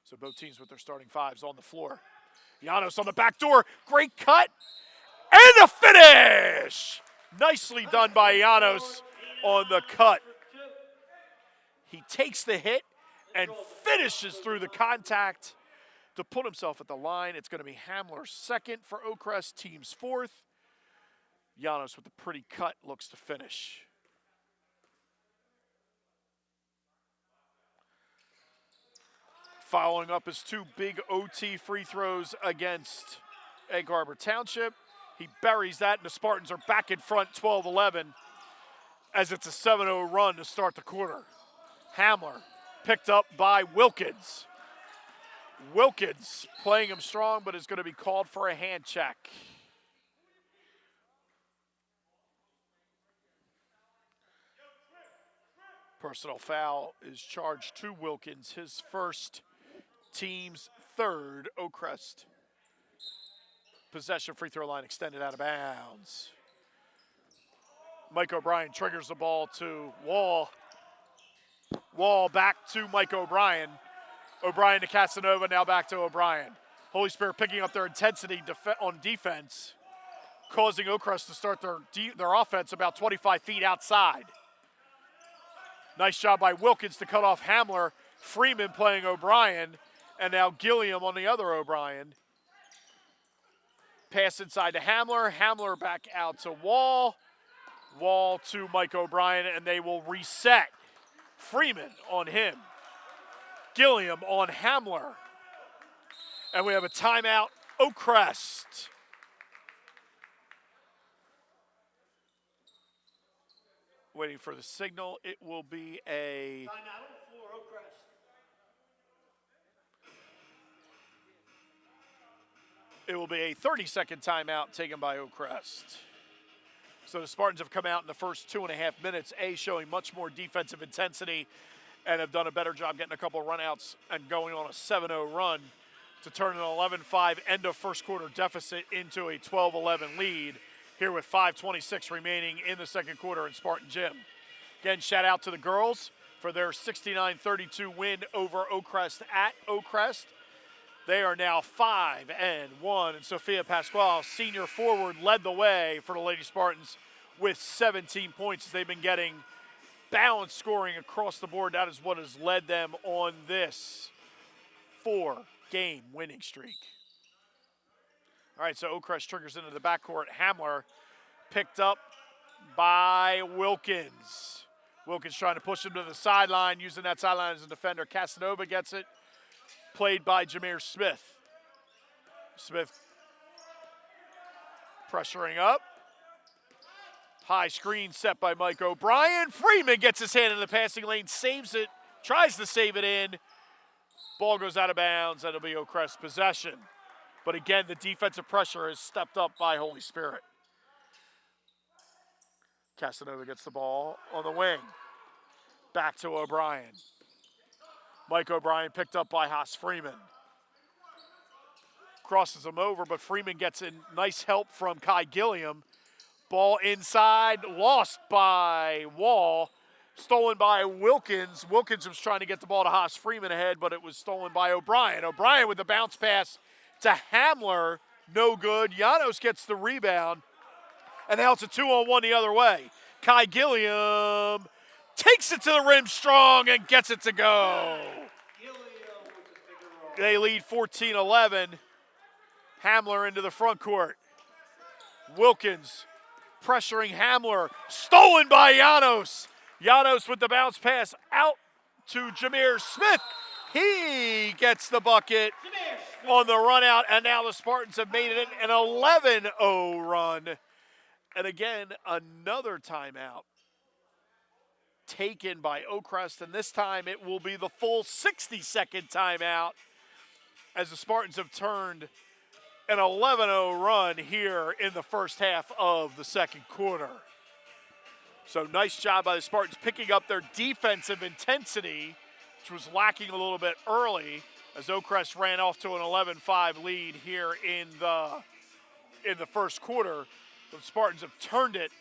So both teams with their starting 5s on the floor. Llanos on the back door. Great cut. And a finish! Nicely done by Llanos on the cut. He takes the hit and finishes through the contact to put himself at the line. It's going to be Hamler's second for Oakcrest, team's 4th. Llanos with a pretty cut looks to finish. Following up his 2 big OT free throws against Egg Harbor Township. He buries that, and the Spartans are back in front 12-11 as it's a 7-0 run to start the quarter. Hamler picked up by Wilkins. Wilkins playing him strong, but is going to be called for a hand check. Personal foul is charged to Wilkins, his first, team's 3rd. Oakcrest possession, free throw line extended out of bounds. Mike O'Brien triggers the ball to Wall. Wall back to Mike O'Brien. O'Brien to Casanova, now back to O'Brien. Holy Spirit picking up their intensity on defense. causing Oakcrest to start their offense about 25 feet outside. Nice job by Wilkins to cut off Hamler. Freeman playing O'Brien, and now Gilliam on the other O'Brien. Pass inside to Hamler. Hamler back out to Wall. Wall to Mike O'Brien, and they will reset. Freeman on him. Gilliam on Hamler. And we have a timeout, Oakcrest. Waiting for the signal. It will be a Timeout for Oakcrest. It will be a 30-second timeout taken by Oakcrest. So the Spartans have come out in the first 2.5 minutes, showing much more defensive intensity and have done a better job getting a couple of runouts and going on a 7-0 run to turn an 11-5 end of first quarter deficit into a 12-11 lead here with 5:26 remaining in the second quarter in Spartan Gym. Again, shout out to the girls for their 69-32 win over Oakcrest at Oakcrest. They are now 5-1, and Sophia Pasquale, senior forward, led the way for the Lady Spartans with 17 points. They've been getting balanced scoring across the board. That is what has led them on this 4-game winning streak. All right, so Oakcrest triggers into the backcourt. Hamler picked up by Wilkins. Wilkins trying to push him to the sideline, using that sideline as a defender. Casanova gets it. Played by Jameer Smith. Smith pressuring up. High screen set by Mike O'Brien. Freeman gets his hand in the passing lane, saves it, tries to save it in. Ball goes out of bounds, and it'll be Oakcrest possession. But again, the defensive pressure has stepped up by Holy Spirit. Casanova gets the ball on the wing. Back to O'Brien. Mike O'Brien picked up by Haas Freeman. Crosses him over, but Freeman gets in nice help from Kai Gilliam. Ball inside, lost by Wall. Stolen by Wilkins. Wilkins was trying to get the ball to Haas Freeman ahead, but it was stolen by O'Brien. O'Brien with the bounce pass to Hamler. No good. Janos gets the rebound. And now it's a 2-on-1 the other way. Kai Gilliam takes it to the rim strong and gets it to go. They lead 14-11. Hamler into the front court. Wilkins pressuring Hamler. Stolen by Janos. Janos with the bounce pass out to Jameer Smith. He gets the bucket on the run out, and now the Spartans have made it an 11-0 run. And again, another timeout taken by Oakcrest, and this time it will be the full 60-second timeout as the Spartans have turned an 11-0 run here in the first half of the second quarter. So nice job by the Spartans picking up their defensive intensity, which was lacking a little bit early, as Oakcrest ran off to an 11-5 lead here in the first quarter. The Spartans have turned it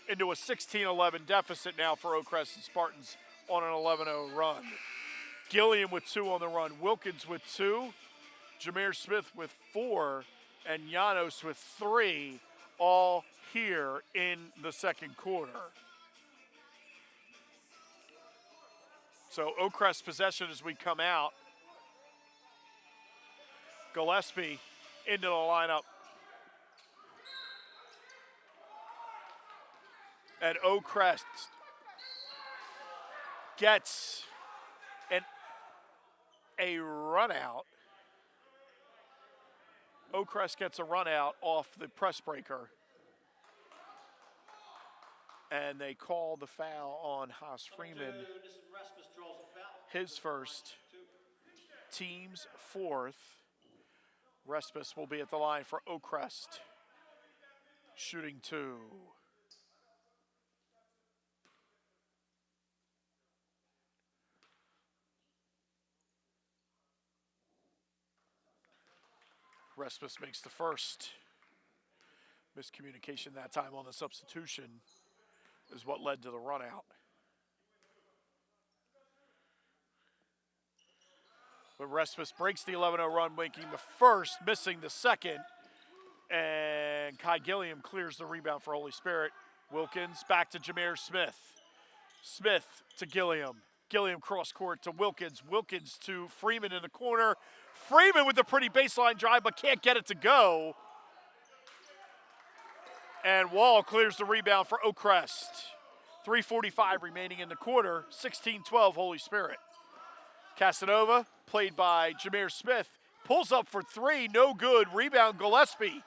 into a 16-11 deficit now for Oakcrest, and Spartans on an 11-0 run. Gilliam with 2 on the run, Wilkins with 2, Jameer Smith with 4, and Janos with 3, all here in the second quarter. So Oakcrest possession as we come out. Gillespie into the lineup. And Oakcrest gets a run out. Oakcrest gets a run out off the press breaker. And they call the foul on Haas Freeman. His first, team's fourth. Respis will be at the line for Oakcrest, shooting 2. Respis makes the first. Miscommunication that time on the substitution is what led to the run out. But Respis breaks the 11-0 run, making the first, missing the second. And Kai Gilliam clears the rebound for Holy Spirit. Wilkins back to Jameer Smith. Smith to Gilliam. Gilliam cross court to Wilkins. Wilkins to Freeman in the corner. Freeman with the pretty baseline drive but can't get it to go. And Wall clears the rebound for OAKCREST. 3:45 remaining in the quarter. 16-12 Holy Spirit. Casanova, played by Jameer Smith, pulls up for three. No good. Rebound Gillespie.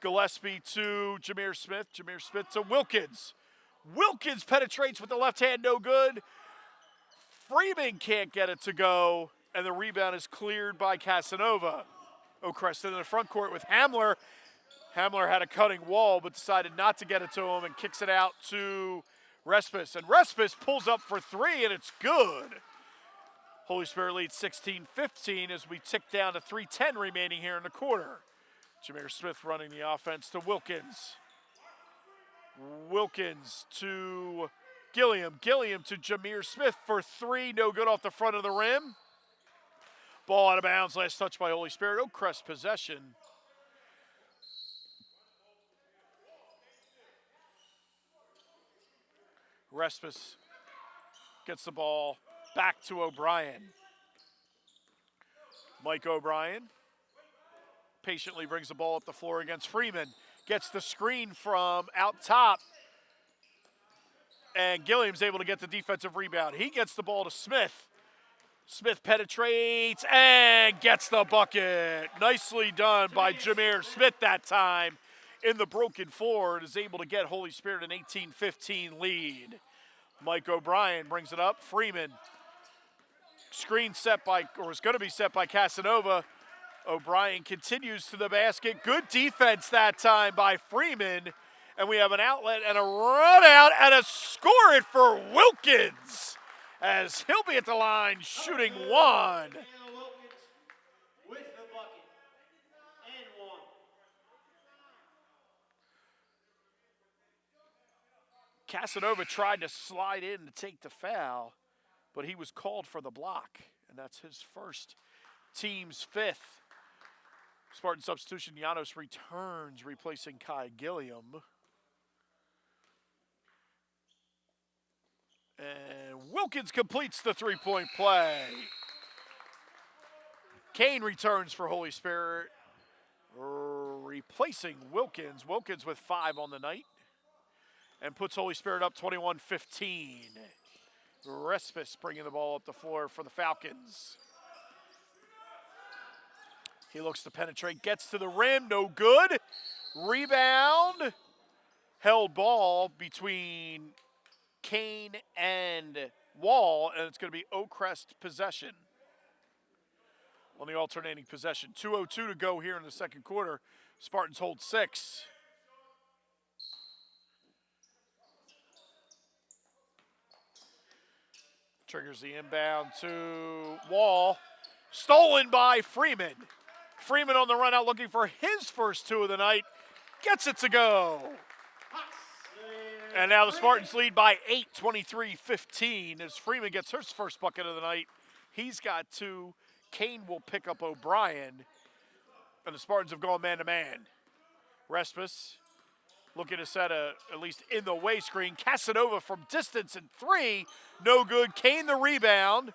Gillespie to Jameer Smith. Jameer Smith to Wilkins. Wilkins penetrates with the left hand. No good. Freeman can't get it to go. And the rebound is cleared by Casanova. OAKCREST in the front court with Hamler. Hamler had a cutting Wall but decided not to get it to him and kicks it out to Respis. And Respis pulls up for three and it's good. Holy Spirit leads 16-15 as we tick down to 3:10 remaining here in the quarter. Jameer Smith running the offense to Wilkins. Wilkins to Gilliam. Gilliam to Jameer Smith for three. No good off the front of the rim. Ball out of bounds. Last touch by Holy Spirit. OAKCREST possession. Respis gets the ball back to O'Brien. Mike O'Brien patiently brings the ball up the floor against Freeman. Gets the screen from out top. And Gilliam's able to get the defensive rebound. He gets the ball to Smith. Smith penetrates and gets the bucket. Nicely done by Jameer Smith that time in the broken floor and is able to get Holy Spirit an 18-15 lead. Mike O'Brien brings it up. Freeman. Screen set by, or is going to be set by Casanova. O'Brien continues to the basket. Good defense that time by Freeman. And we have an outlet and a run out and a score it for Wilkins as he'll be at the line shooting one. Wilkins with the bucket and one. Casanova tried to slide in to take the foul, but he was called for the block, and that's his first, team's fifth. Spartan substitution, Janos returns, replacing Kai Gilliam. And Wilkins completes the three-point play. Kane returns for Holy Spirit, replacing Wilkins. Wilkins with 5 on the night and puts Holy Spirit up 21-15. Respis bringing the ball up the floor for the Falcons. He looks to penetrate, gets to the rim, no good. Rebound, held ball between Kane and Wall, and it's going to be OAKCREST possession on the alternating possession. 2:02 to go here in the second quarter. Spartans hold 6. Triggers the inbound to Wall. Stolen by Freeman. Freeman on the run out looking for his first 2 of the night. Gets it to go. And now the Spartans lead by 8, 23-15 as Freeman gets his first bucket of the night. He's got 2. Kane will pick up O'Brien. And the Spartans have gone man-to-man. Respis looking to set a, at least in the way screen. Casanova from distance and 3. No good. Kane the rebound.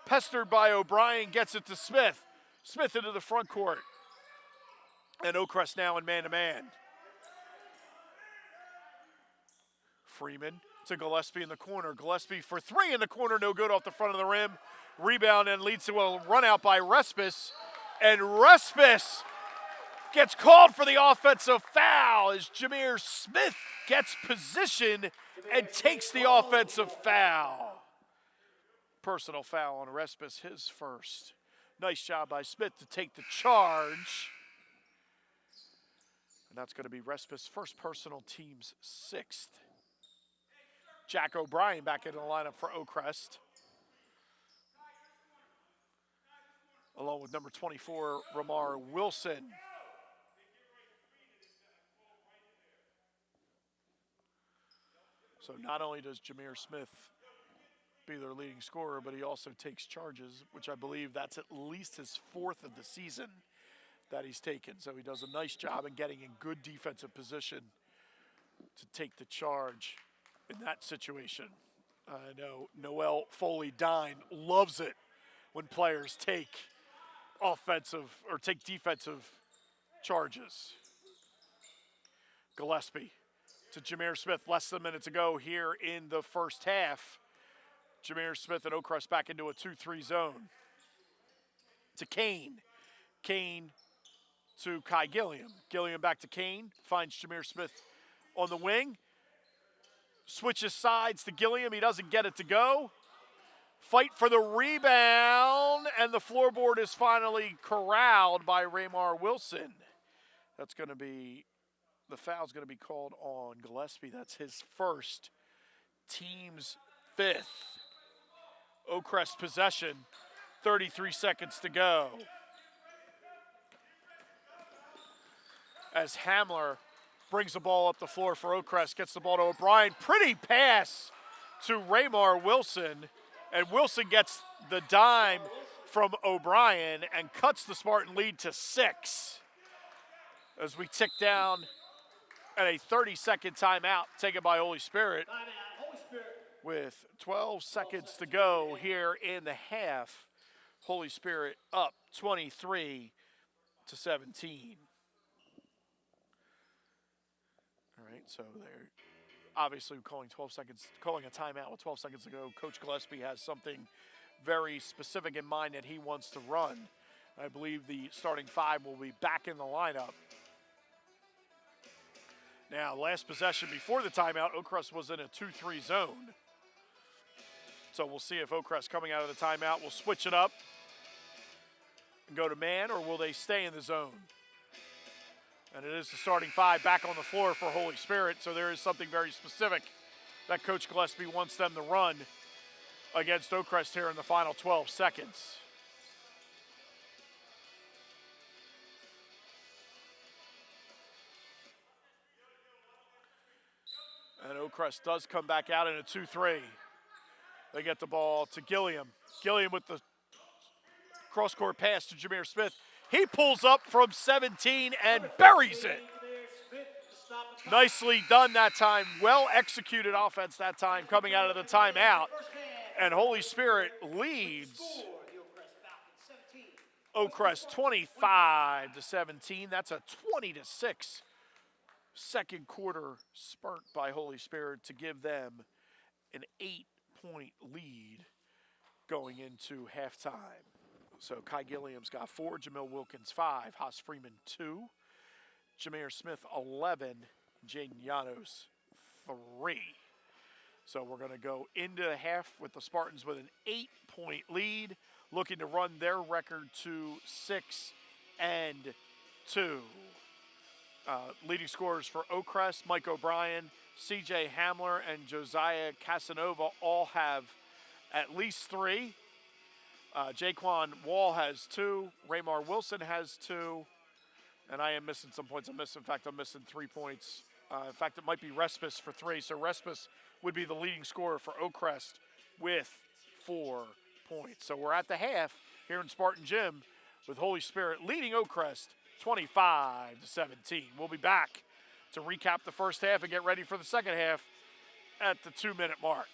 Pestered by O'Brien, gets it to Smith. Smith into the front court. And OAKCREST now in man-to-man. Freeman to Gillespie in the corner. Gillespie for 3 in the corner. No good off the front of the rim. Rebound and leads to a run out by Respis. And Respis gets called for the offensive foul as Jameer Smith gets position and takes the offensive foul. Personal foul on Respis, his first. Nice job by Smith to take the charge. And that's going to be Respis' first personal, team's 6th. Jack O'Brien back in the lineup for OAKCREST. Along with number 24, Ramar Wilson. So not only does Jameer Smith be their leading scorer, but he also takes charges, which I believe that's at least his 4th of the season. that he's taken. So he does a nice job in getting in good defensive position to take the charge in that situation. I know Noel Foley-Dine loves it when players take offensive or take defensive charges. Gillespie to Jameer Smith, less than a minute to go here in the first half. Jameer Smith and OAKCREST back into a 2-3 zone. To Kane. Kane to Kai Gilliam. Gilliam back to Kane, finds Jameer Smith on the wing. Switches sides to Gilliam, he doesn't get it to go. Fight for the rebound, and the floorboard is finally corralled by Raymar Wilson. That's going to be, the foul's going to be called on Gillespie. That's his first, team's fifth. OAKCREST possession, 33 seconds to go. As Hamler brings the ball up the floor for OAKCREST, gets the ball to O'Brien. Pretty pass to Raymar Wilson, and Wilson gets the dime from O'Brien and cuts the Spartan lead to 6. As we tick down at a 30-second timeout taken by Holy Spirit. With 12 seconds to go here in the half, Holy Spirit up 23-17. All right, so they're obviously calling a timeout with 12 seconds to go. Coach Gillespie has something very specific in mind that he wants to run. I believe the starting 5 will be back in the lineup. Now, last possession before the timeout, OAKCREST was in a 2-3 zone. So we'll see if OAKCREST coming out of the timeout will switch it up and go to man, or will they stay in the zone? And it is the starting 5 back on the floor for Holy Spirit, so there is something very specific that Coach Gillespie wants them to run against OAKCREST here in the final 12 seconds. And OAKCREST does come back out in a 2-3. They get the ball to Gilliam. Gilliam with the cross-court pass to Jameer Smith. He pulls up from 17 and buries it. Nicely done that time. Well executed offense that time coming out of the timeout. And Holy Spirit leads OAKCREST 25-17. That's a 20-6 second quarter spurt by Holy Spirit to give them an 8-point lead going into halftime. So Kai Gilliam's got 4, Jamil Wilkins 5, Haas Freeman 2, Jameer Smith 11, Jaden Llanos 3. So we're going to go into the half with the Spartans with an 8-point lead, looking to run their record to 6-2. Leading scorers for OAKCREST, Mike O'Brien, CJ Hamler, and Josiah Casanova all have at least 3. Jaquan Wall has 2. Raymar Wilson has 2. And I am missing some points. In fact, I'm missing 3 points. In fact, it might be Respis for 3. So Respis would be the leading scorer for OAKCREST with 4 points. So we're at the half here in Spartan Gym with Holy Spirit leading OAKCREST 25-17. We'll be back to recap the first half and get ready for the second half at the 2-minute mark.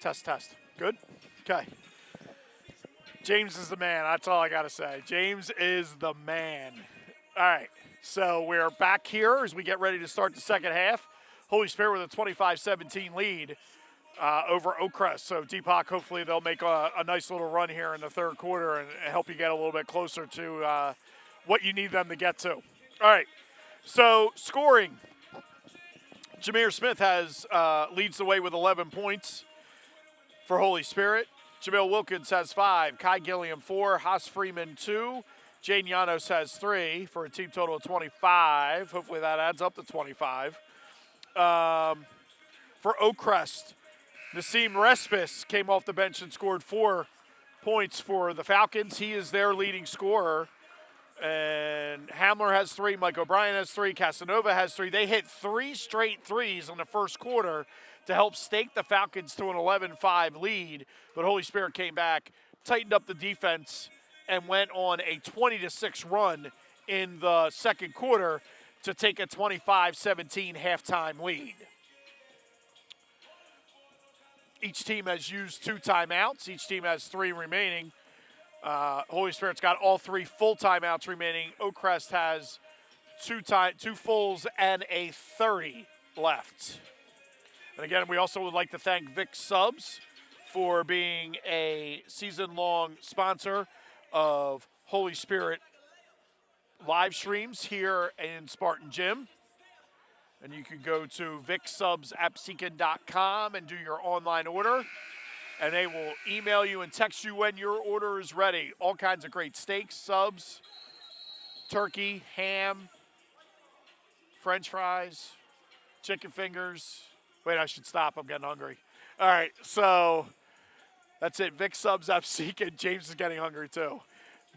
Test. Good? Okay. James is the man. That's all I got to say. James is the man. All right. So we're back here as we get ready to start the second half. Holy Spirit with a 25-17 lead over OAKCREST. So Deepak, hopefully they'll make a nice little run here in the third quarter and help you get a little bit closer to what you need them to get to. All right. So scoring. Jameer Smith leads the way with 11 points for Holy Spirit. Jamil Wilkins has 5. Kai Gilliam 4. Haas Freeman 2. Jane Llanos has 3 for a team total of 25. Hopefully that adds up to 25. For OAKCREST, Nassim Respis came off the bench and scored 4 points for the Falcons. He is their leading scorer. And Hamler has 3. Mike O'Brien has 3. Casanova has 3. They hit 3 straight threes in the first quarter to help stake the Falcons to an 11-5 lead. But Holy Spirit came back, tightened up the defense, and went on a 20-6 run in the second quarter to take a 25-17 halftime lead. Each team has used 2 timeouts. Each team has 3 remaining. Holy Spirit's got all 3 full timeouts remaining. OAKCREST has 2 fulls and a 30 left. And again, we also would like to thank Vic Subs for being a season-long sponsor of Holy Spirit live streams here in Spartan Gym. And you can go to vicsubsapsecan.com and do your online order. And they will email you and text you when your order is ready. All kinds of great steaks, subs, turkey, ham, French fries, chicken fingers. Wait, I should stop. I'm getting hungry. All right, so that's it. Vic Subs Apsecan. James is getting hungry too.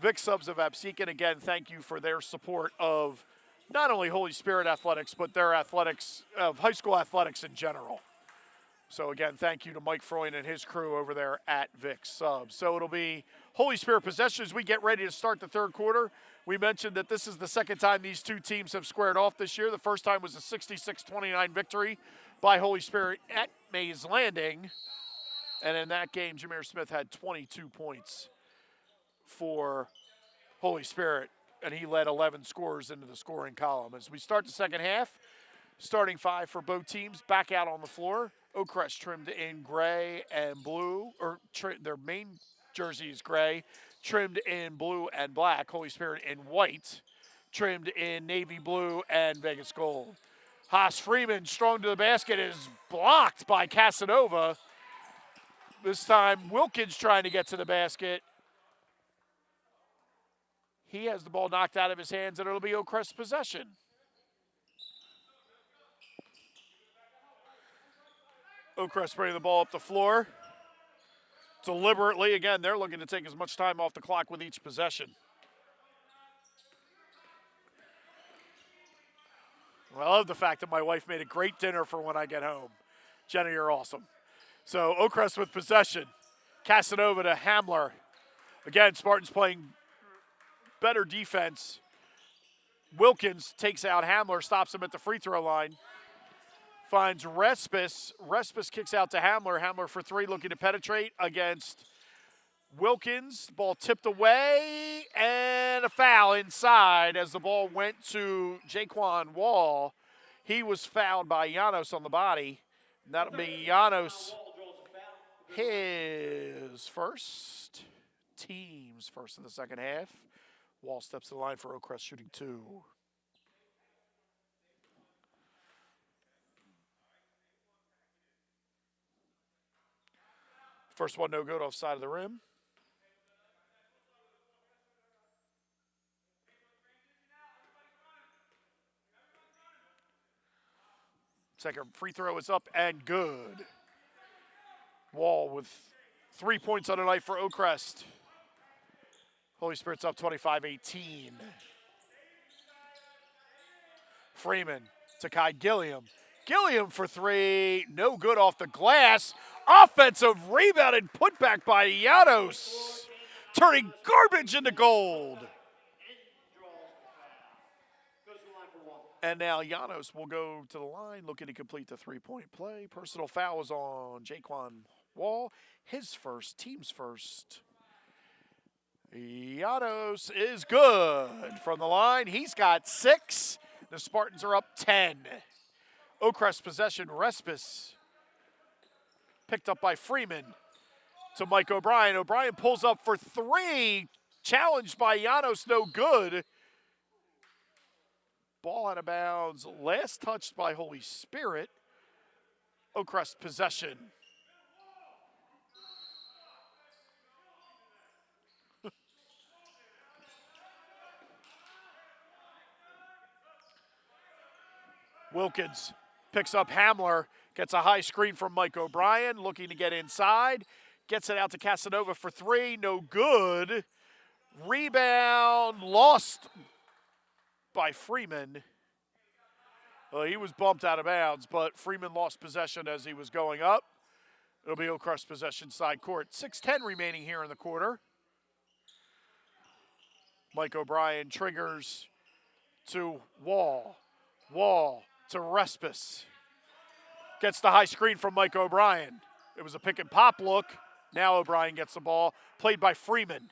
Vic Subs of Apsecan, again, thank you for their support of not only Holy Spirit athletics, but their athletics, of high school athletics in general. So again, thank you to Mike Freund and his crew over there at Vic Subs. So it'll be Holy Spirit possession as we get ready to start the third quarter. We mentioned that this is the second time these 2 teams have squared off this year. The first time was a 66-29 victory by Holy Spirit at Mays Landing. And in that game, Jameer Smith had 22 points for Holy Spirit, and he led 11 scorers into the scoring column. As we start the second half, starting 5 for both teams back out on the floor. OAKCREST trimmed in gray and blue, or their main jersey is gray, trimmed in blue and black. Holy Spirit in white, trimmed in navy blue and Vegas gold. Haas Freeman, strong to the basket, is blocked by Casanova. This time, Wilkins trying to get to the basket. He has the ball knocked out of his hands, and it'll be OAKCREST possession. OAKCREST bringing the ball up the floor. Deliberately, again, they're looking to take as much time off the clock with each possession. Well, I love the fact that my wife made a great dinner for when I get home. Jenna, you're awesome. So OAKCREST with possession. Casanova to Hamler. Again, Spartans playing better defense. Wilkins takes out Hamler, stops him at the free throw line. Finds Respis. Respis kicks out to Hamler. Hamler for 3, looking to penetrate against Wilkins. The ball tipped away, and a foul inside as the ball went to Jaquan Wall. He was fouled by Llanos on the body. And that'll be Llanos, his first, team's first in the second half. Wall steps to the line for OAKCREST, shooting 2. First one no good off side of the rim. Second free throw is up and good. Wall with 3 points on the night for OAKCREST. Holy Spirit's up 25-18. Freeman to Kai Gilliam. Gilliam for 3, no good off the glass. Offensive rebound and put back by Llanos, turning garbage into gold. And now Llanos will go to the line, looking to complete the 3-point play. Personal foul is on Jaquan Wall, his first, team's first. Llanos is good from the line. He's got 6. The Spartans are up 10. OAKCREST possession, Respis. Picked up by Freeman to Mike O'Brien. O'Brien pulls up for 3. Challenged by Llanos, no good. Ball out of bounds. Last touched by Holy Spirit. OAKCREST possession. Wilkins picks up Hamler, gets a high screen from Mike O'Brien, looking to get inside. Gets it out to Casanova for 3, no good. Rebound lost by Freeman. Well, he was bumped out of bounds, but Freeman lost possession as he was going up. It'll be OAKCREST possession side court. 6:10 remaining here in the quarter. Mike O'Brien triggers to Wall. Wall to Respis. Gets the high screen from Mike O'Brien. It was a pick and pop look. Now O'Brien gets the ball. Played by Freeman.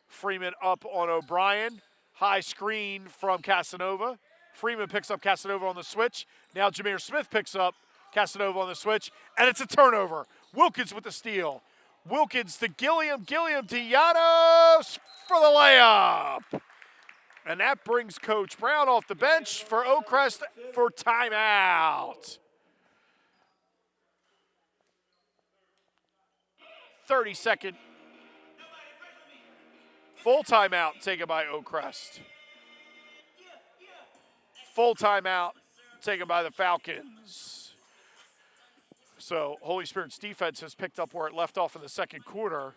Freeman up on O'Brien. High screen from Casanova. Freeman picks up Casanova on the switch. Now Jameer Smith picks up Casanova on the switch. And it's a turnover. Wilkins with the steal. Wilkins to Gilliam. Gilliam to Llanos for the layup. And that brings Coach Brown off the bench for OAKCREST for timeout. 30-second full timeout taken by OAKCREST. Full timeout taken by the Falcons. So Holy Spirit's defense has picked up where it left off in the second quarter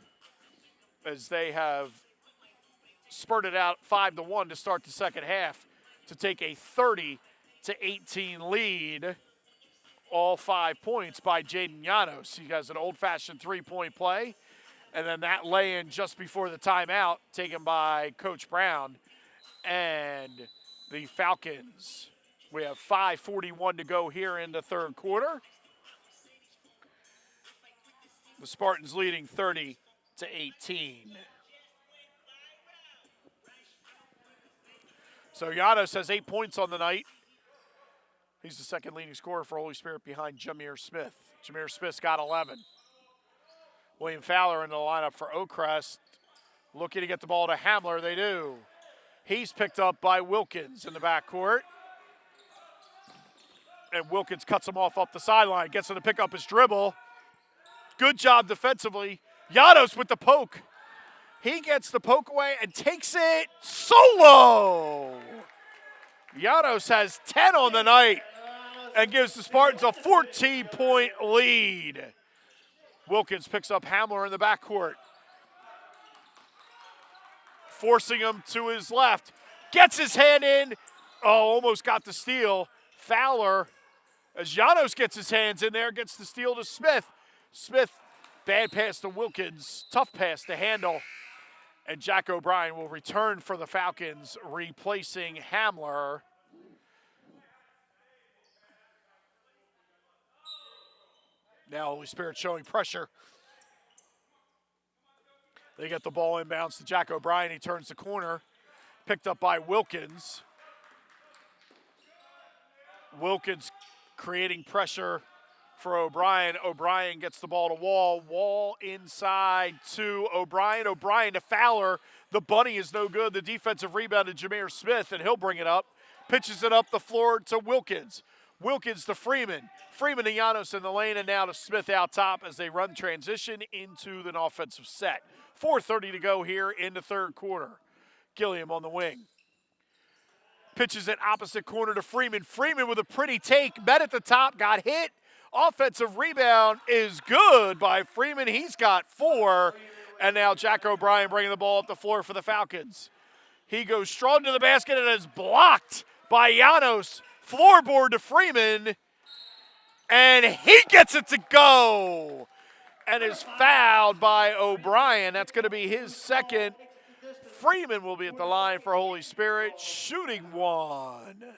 as they have spurted out 5-1 to start the second half to take a 30-18 lead. All 5 points by Jaden Llanos. He has an old-fashioned three-point play. And then that lay-in just before the timeout taken by Coach Brown and the Falcons. We have 5:41 to go here in the third quarter. The Spartans leading 30-18. So Llanos has 8 points on the night. He's the second leading scorer for Holy Spirit behind Jameer Smith. Jameer Smith's got 11. William Fowler in the lineup for OAKCREST. Looking to get the ball to Hamler. They do. He's picked up by Wilkins in the backcourt. And Wilkins cuts him off up the sideline. Gets him to pick up his dribble. Good job defensively. Llanos with the poke. He gets the poke away and takes it solo. Llanos has 10 on the night and gives the Spartans a 14-point lead. Wilkins picks up Hamler in the backcourt. Forcing him to his left. Gets his hand in. Oh, almost got the steal. Fowler, as Llanos gets his hands in there, gets the steal to Smith. Smith, bad pass to Wilkins. Tough pass to handle. And Jack O'Brien will return for the Falcons, replacing Hamler. Now Holy Spirit showing pressure. They get the ball inbounds to Jack O'Brien. He turns the corner. Picked up by Wilkins. Wilkins creating pressure for O'Brien. O'Brien gets the ball to Wall. Wall inside to O'Brien. O'Brien to Fowler. The bunny is no good. The defensive rebound to Jameer Smith, and he'll bring it up. Pitches it up the floor to Wilkins. Wilkins to Freeman. Freeman to Llanos in the lane, and now to Smith out top as they run transition into an offensive set. 4:30 to go here in the third quarter. Gilliam on the wing. Pitches it opposite corner to Freeman. Freeman with a pretty take. Met at the top, got hit. Offensive rebound is good by Freeman. He's got 4. And now Jack O'Brien bringing the ball up the floor for the Falcons. He goes strong to the basket and is blocked by Llanos. Floorboard to Freeman. And he gets it to go. And is fouled by O'Brien. That's going to be his second. Freeman will be at the line for Holy Spirit, shooting 1.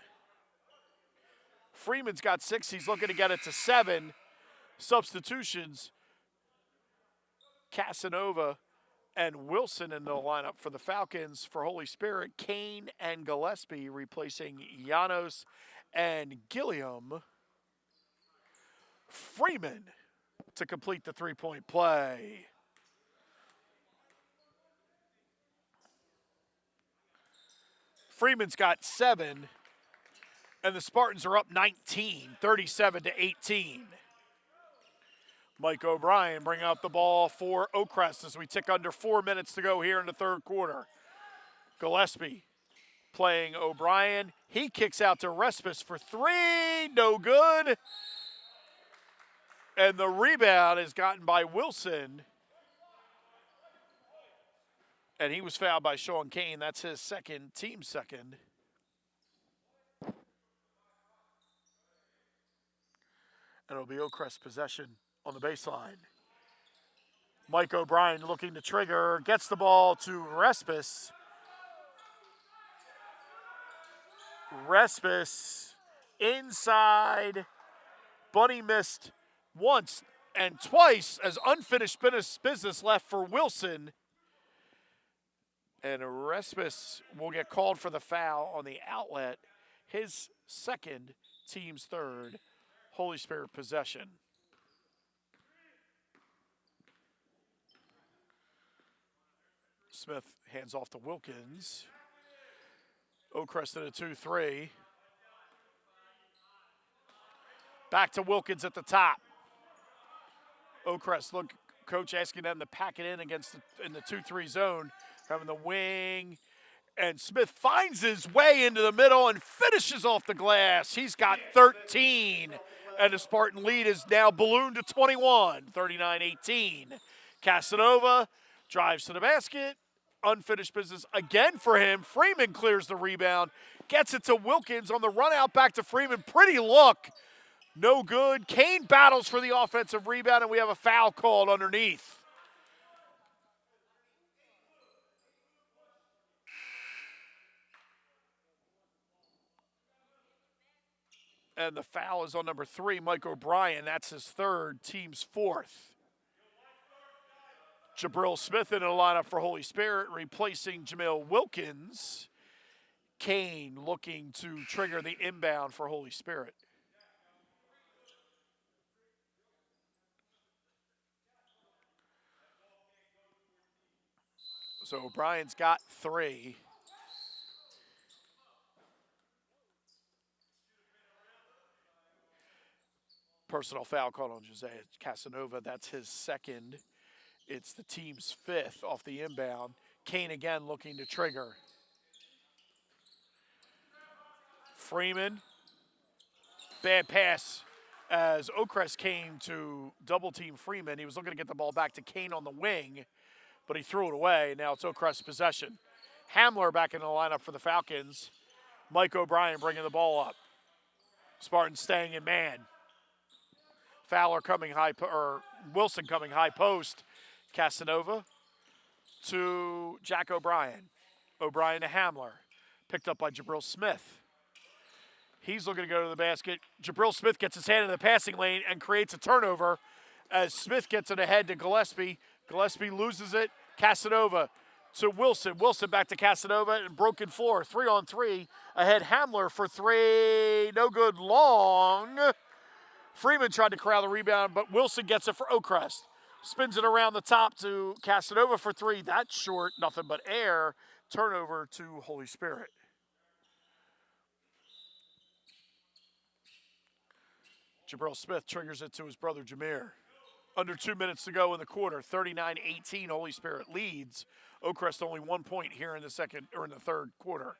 Freeman's got 6. He's looking to get it to 7. Substitutions. Casanova and Wilson in the lineup for the Falcons. For Holy Spirit, Kane and Gillespie replacing Janos and Gilliam. Freeman to complete the three-point play. Freeman's got 7, and the Spartans are up 19, 37-18. Mike O'Brien bringing up the ball for OAKCREST as we tick under 4 minutes to go here in the third quarter. Gillespie playing O'Brien. He kicks out to Respis for 3, no good. And the rebound is gotten by Wilson. And he was fouled by Sean Kane. That's his second, team second. And it'll be OAKCREST possession on the baseline. Mike O'Brien looking to trigger, gets the ball to Respis. Respis inside. Bunny missed once and twice as unfinished business left for Wilson. And Respis will get called for the foul on the outlet. His second, team's third. Holy Spirit possession. Smith hands off to Wilkins. OAKCREST in a 2-3. Back to Wilkins at the top. OAKCREST, look, coach asking them to pack it in in the 2-3 zone. Having the wing. And Smith finds his way into the middle and finishes off the glass. He's got 13. And the Spartan lead is now ballooned to 21, 39-18. Casanova drives to the basket. Unfinished business again for him. Freeman clears the rebound. Gets it to Wilkins on the run out back to Freeman. Pretty look. No good. Kane battles for the offensive rebound, and we have a foul called underneath. And the foul is on number 3, Mike O'Brien. That's his third, team's fourth. Jabril Smith in the lineup for Holy Spirit, replacing Jamil Wilkins. Kane looking to trigger the inbound for Holy Spirit. So O'Brien's got 3. Personal foul called on Jose Casanova. That's his second. It's the team's 5th off the inbound. Kane again looking to trigger. Freeman. Bad pass as OAKCREST came to double team Freeman. He was looking to get the ball back to Kane on the wing, but he threw it away. Now it's OAKCREST possession. Hamler back in the lineup for the Falcons. Mike O'Brien bringing the ball up. Spartans staying in man. Fowler coming Wilson coming high post. Casanova to Jack O'Brien. O'Brien to Hamler. Picked up by Jabril Smith. He's looking to go to the basket. Jabril Smith gets his hand in the passing lane and creates a turnover as Smith gets it ahead to Gillespie. Gillespie loses it. Casanova to Wilson. Wilson back to Casanova and broken floor. 3-on-3. Ahead Hamler for 3. No good. Long. Freeman tried to corral the rebound, but Wilson gets it for OAKCREST. Spins it around the top to Casanova for 3. That's short, nothing but air. Turnover to Holy Spirit. Jabril Smith triggers it to his brother Jameer. Under 2 minutes to go in the quarter. 39-18, Holy Spirit leads. OAKCREST only 1 point here in the third quarter.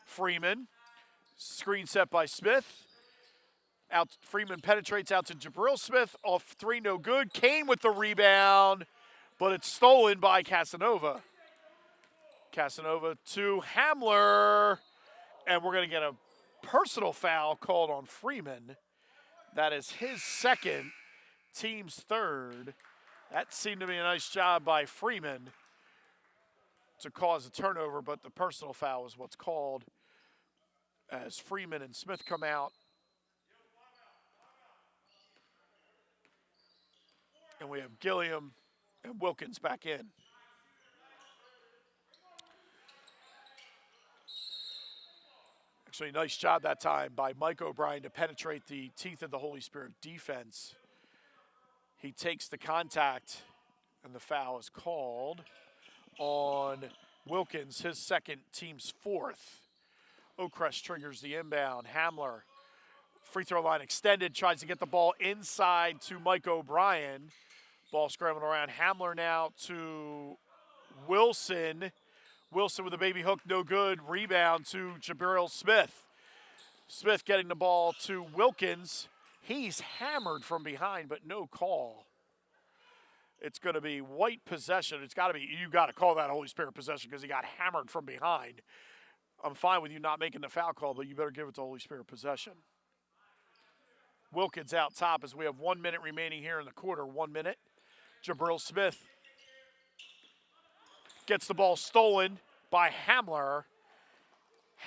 Freeman, screen set by Smith. Freeman penetrates out to Jabril Smith. Off 3, no good. Kane with the rebound, but it's stolen by Casanova. Casanova to Hamler. And we're going to get a personal foul called on Freeman. That is his second, team's third. That seemed to be a nice job by Freeman to cause a turnover, but the personal foul is what's called as Freeman and Smith come out. And we have Gilliam And Wilkins back in. Actually, nice job that time by Mike O'Brien to penetrate the teeth of the Holy Spirit defense. He takes the contact, and the foul is called on Wilkins, his second, team's fourth. OAKCREST triggers the inbound. Hamler, free throw line extended, tries to get the ball inside to Mike O'Brien. Ball scrambling around. Hamler now to Wilson. Wilson with a baby hook, no good. Rebound to Jabril Smith. Smith getting the ball to Wilkins. He's hammered from behind, but no call. It's going to be white possession. It's got to be, you got to call that Holy Spirit possession because he got hammered from behind. I'm fine with you not making the foul call, but you better give it to Holy Spirit possession. Wilkins out top as we have 1 minute remaining here in the quarter. 1 minute. Jabril Smith gets the ball stolen by Hamler.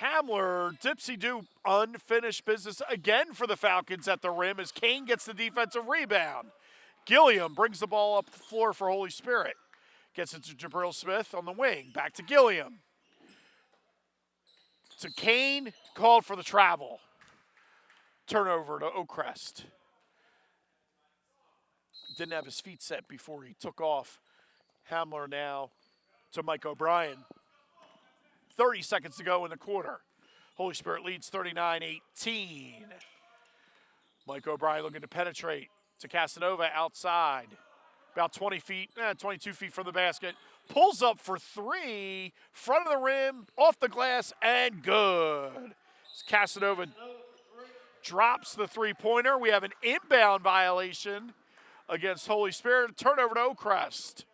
Hamler, dipsy-do, unfinished business again for the Falcons at the rim as Kane gets the defensive rebound. Gilliam brings the ball up the floor for Holy Spirit. Gets it to Jabril Smith on the wing. Back to Gilliam. To Kane, called for the travel. Turnover to OAKCREST. Didn't have his feet set before he took off. Hamler now to Mike O'Brien. 30 seconds to go in the quarter. Holy Spirit leads 39-18. Mike O'Brien looking to penetrate to Casanova outside. About 22 feet from the basket. Pulls up for three. Front of the rim, off the glass, and good. Casanova drops the three-pointer. We have an inbound violation against Holy Spirit. Turnover to OAKCREST.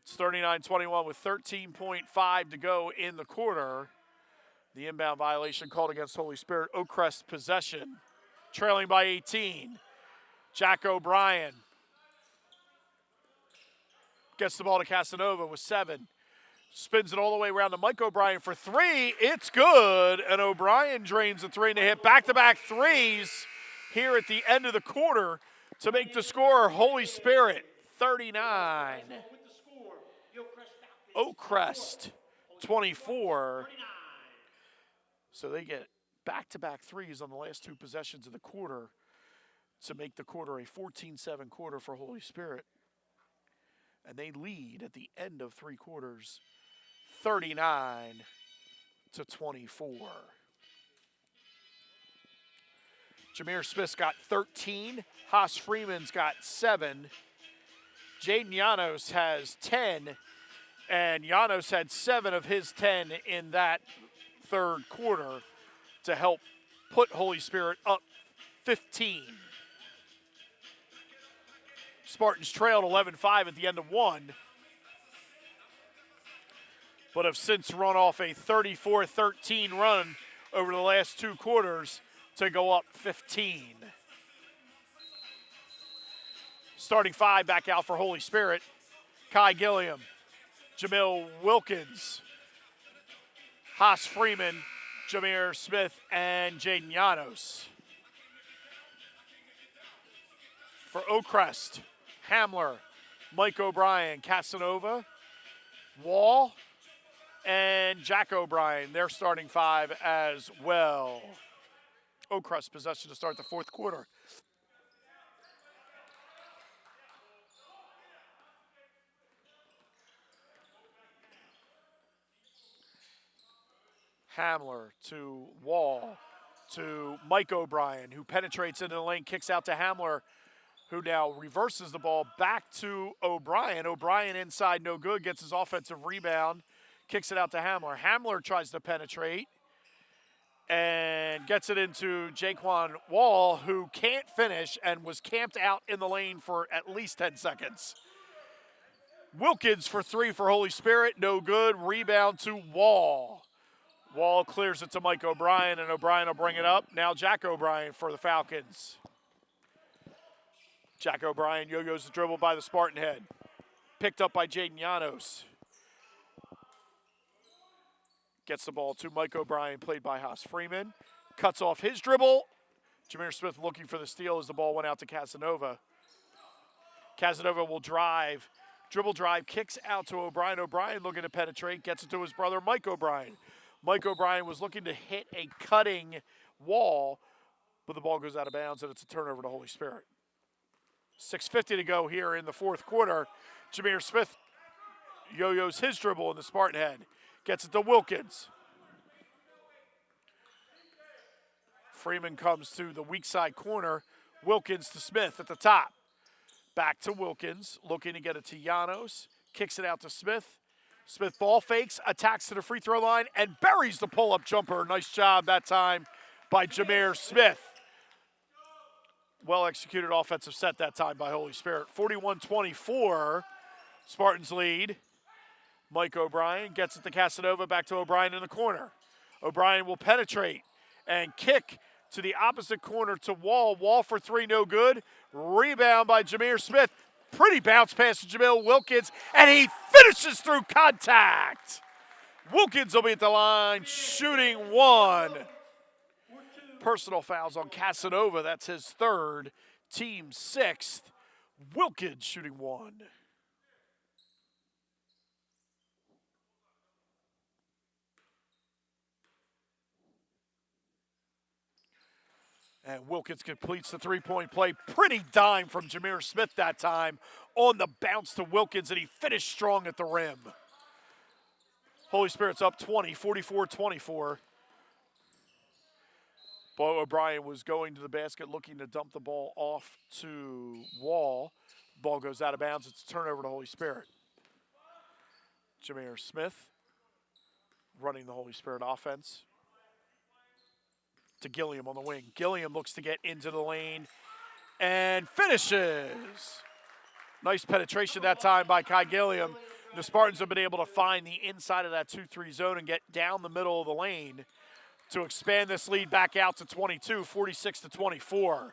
It's 39-21 with 13.5 to go in the quarter. The inbound violation called against Holy Spirit. OAKCREST possession, trailing by 18. Jack O'Brien gets the ball to Casanova with 7. Spins it all the way around to Mike O'Brien for 3. It's good, and O'Brien drains the 3 and to hit back-to-back threes here at the end of the quarter to make the score Holy Spirit 39. OAKCREST 24. So they get back-to-back threes on the last 2 possessions of the quarter to make the quarter a 14-7 quarter for Holy Spirit. And they lead at the end of 3 quarters 39-24. Jameer Smith's got 13. Haas Freeman's got 7. Jaden Llanos has 10. And Llanos had 7 of his 10 in that third quarter to help put Holy Spirit up 15. Spartans trailed 11-5 at the end of 1, but have since run off a 34-13 run over the last 2 quarters to go up 15. Starting 5 back out for Holy Spirit. Kai Gilliam, Jamil Wilkins, Haas Freeman, Jameer Smith, and Jaden Llanos. For OAKCREST, Hamler, Mike O'Brien, Casanova, Wall, and Jack O'Brien. They're starting 5 as well. OAKCREST possession to start the 4th quarter. Hamler to Wall to Mike O'Brien, who penetrates into the lane, kicks out to Hamler, who now reverses the ball back to O'Brien. O'Brien inside, no good, gets his offensive rebound, kicks it out to Hamler. Hamler tries to penetrate and gets it into Jaquan Wall, who can't finish and was camped out in the lane for at least 10 seconds. Wilkins for 3 for Holy Spirit, no good. Rebound to Wall. Wall clears it to Mike O'Brien, and O'Brien will bring it up. Now Jack O'Brien for the Falcons. Jack O'Brien yo-yos the dribble by the Spartan head. Picked up by Jaden Llanos. Gets the ball to Mike O'Brien, played by Haas Freeman. Cuts off his dribble. Jameer Smith looking for the steal as the ball went out to Casanova. Casanova will drive Dribble drive, kicks out to O'Brien. O'Brien looking to penetrate, gets it to his brother, Mike O'Brien. Mike O'Brien was looking to hit a cutting wall, but the ball goes out of bounds, and it's a turnover to Holy Spirit. 6:50 to go here in the fourth quarter. Jameer Smith yo-yos his dribble in the Spartan head. Gets it to Wilkins. Freeman comes to the weak side corner. Wilkins to Smith at the top. Back to Wilkins, looking to get it to Llanos. Kicks it out to Smith. Smith ball fakes, attacks to the free throw line, and buries the pull-up jumper. Nice job that time by Jameer Smith. Well-executed offensive set that time by Holy Spirit. 41-24, Spartans lead. Mike O'Brien gets it to Casanova, back to O'Brien in the corner. O'Brien will penetrate and kick to the opposite corner to Wall. Wall for three, no good. Rebound by Jameer Smith. Pretty bounce pass to Jamil Wilkins, and he finishes through contact. Wilkins will be at the line, shooting one. Personal fouls on Casanova. That's his third, team sixth. Wilkins shooting one. And Wilkins completes the three-point play. Pretty dime from Jameer Smith that time on the bounce to Wilkins, and he finished strong at the rim. Holy Spirit's up 20, 44-24. Bo O'Brien was going to the basket looking to dump the ball off to Wall. Ball goes out of bounds. It's a turnover to Holy Spirit. Jameer Smith running the Holy Spirit offense. To Gilliam on the wing. Gilliam looks to get into the lane and finishes. Nice penetration that time by Kai Gilliam. The Spartans have been able to find the inside of that 2-3 zone and get down the middle of the lane to expand this lead back out to 22, 46-24.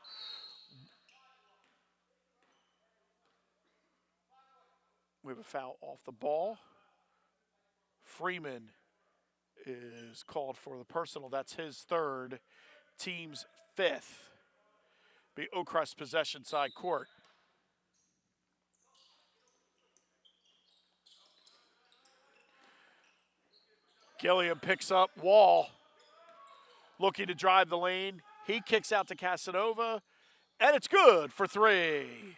We have a foul off the ball. Freeman is called for the personal. That's his third, team's fifth. Be OAKCREST possession side court. Gilliam picks up Wall, looking to drive the lane. He kicks out to Casanova, and it's good for three.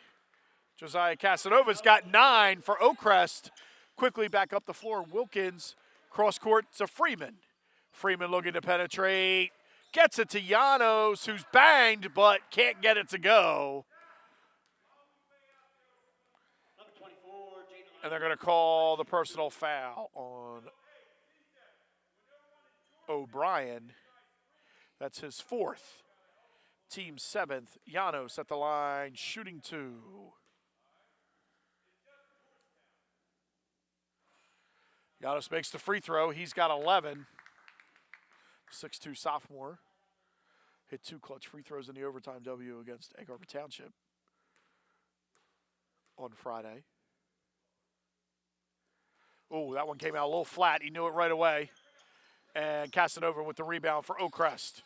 Josiah Casanova's got 9 for OAKCREST. Quickly back up the floor. Wilkins cross court to Freeman. Freeman looking to penetrate. Gets it to Llanos, who's banged but can't get it to go. And they're going to call the personal foul on O'Brien. That's his fourth. Team seventh. Llanos at the line, shooting two. Llanos makes the free throw. He's got 11. 6'2 sophomore. Hit 2 clutch free throws in the overtime W against Egg Harbor Township on Friday. Oh, that one came out a little flat. He knew it right away. And Casanova with the rebound for OAKCREST.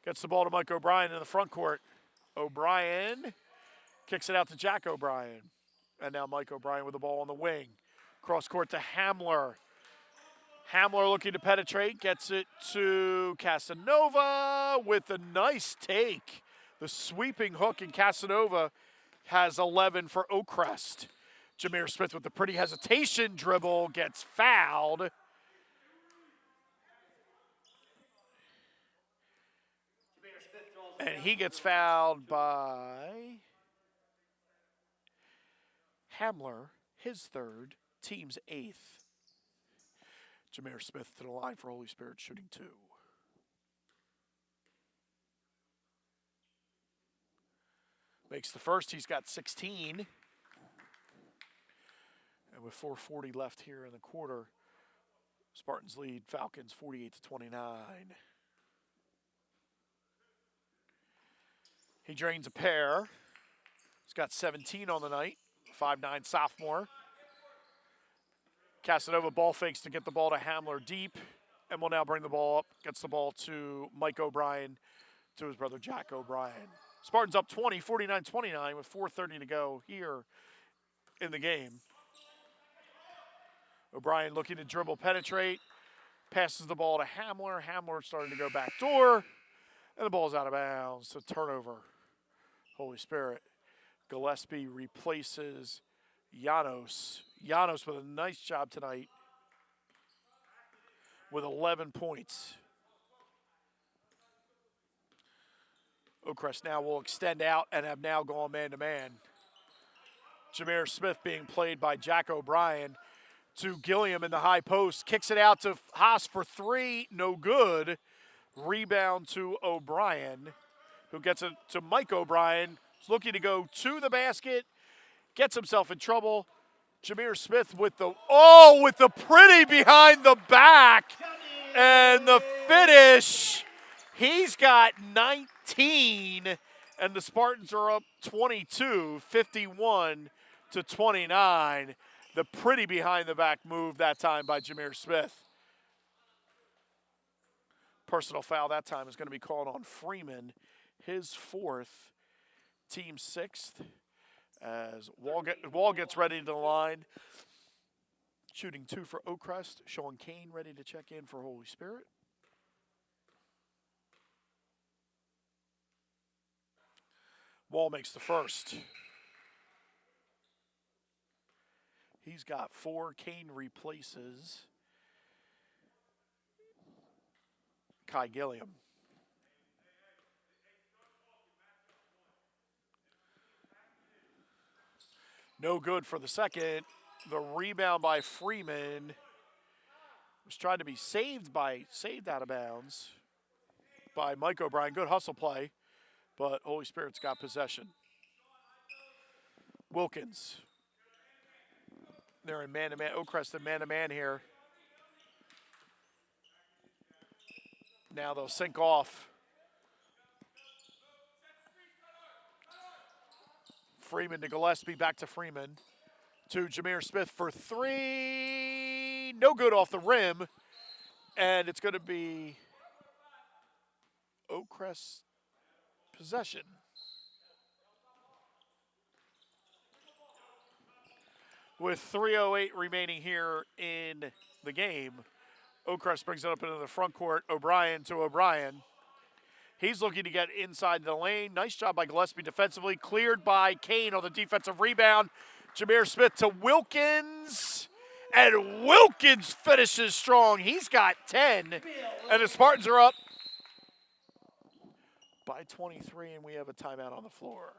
Gets the ball to Mike O'Brien in the front court. O'Brien kicks it out to Jack O'Brien. And now Mike O'Brien with the ball on the wing. Cross court to Hamler. Hamler looking to penetrate, gets it to Casanova with a nice take. The sweeping hook, and Casanova has 11 for OAKCREST. Jameer Smith with the pretty hesitation dribble gets fouled. And he gets fouled by Hamler, his third, team's eighth. Jameer Smith to the line for Holy Spirit, shooting two. Makes the first, he's got 16. And with 4:40 left here in the quarter, Spartans lead Falcons 48-29. He drains a pair. He's got 17 on the night, 5'9 sophomore. Casanova ball fakes to get the ball to Hamler deep, and will now bring the ball up. Gets the ball to Mike O'Brien, to his brother Jack O'Brien. Spartans up 20, 49-29 with 4:30 to go here in the game. O'Brien looking to dribble, penetrate. Passes the ball to Hamler. Hamler starting to go back door. And the ball's out of bounds. So turnover. Holy Spirit. Gillespie replaces Janos. Janos with a nice job tonight with 11 points. OAKCREST now will extend out and have now gone man-to-man. Jameer Smith being played by Jack O'Brien to Gilliam in the high post. Kicks it out to Haas for three. No good. Rebound to O'Brien, who gets it to Mike O'Brien. He's looking to go to the basket. Gets himself in trouble. Jameer Smith with the pretty behind the back. And the finish. He's got 19, and the Spartans are up 22, 51 to 29. The pretty behind the back move that time by Jameer Smith. Personal foul that time is going to be called on Freeman, his fourth, team sixth, as Wall gets ready to the line. Shooting two for OAKCREST. Sean Kane ready to check in for Holy Spirit. Wall makes the first. He's got four. Kane replaces Kai Gilliam. No good for the second. The rebound by Freeman was trying to be saved out of bounds by Mike O'Brien. Good hustle play, but Holy Spirit's got possession. Wilkins. They're in man-to-man. OAKCREST in man-to-man here. Now they'll sink off. Freeman to Gillespie, back to Freeman. To Jameer Smith for three. No good off the rim. And it's going to be OAKCREST possession. With 3:08 remaining here in the game, OAKCREST brings it up into the front court. O'Brien to O'Brien. He's looking to get inside the lane. Nice job by Gillespie defensively. Cleared by Kane on the defensive rebound. Jameer Smith to Wilkins. And Wilkins finishes strong. He's got 10. And the Spartans are up by 23, and we have a timeout on the floor.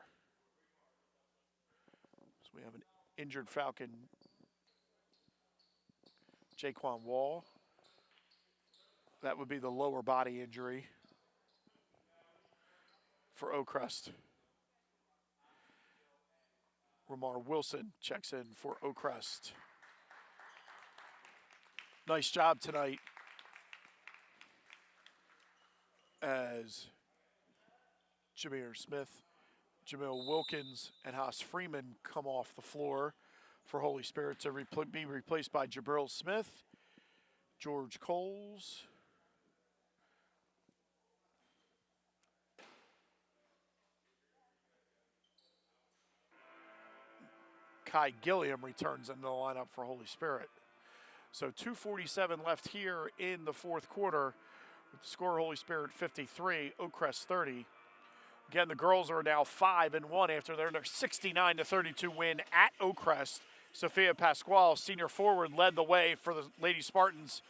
So we have an injured Falcon, Jaquan Wall. That would be the lower body injury for OAKCREST. Ramar Wilson checks in for OAKCREST. Nice job tonight as Jameer Smith, Jamil Wilkins, and Haas Freeman come off the floor for Holy Spirit to be replaced by Jabril Smith, George Coles, Kai Gilliam returns into the lineup for Holy Spirit. So 2:47 left here in the fourth quarter. With the score, Holy Spirit 53, OAKCREST 30. Again, the girls are now 5-1 after their 69-32 win at OAKCREST. Sophia Pasquale, senior forward, led the way for the Lady Spartans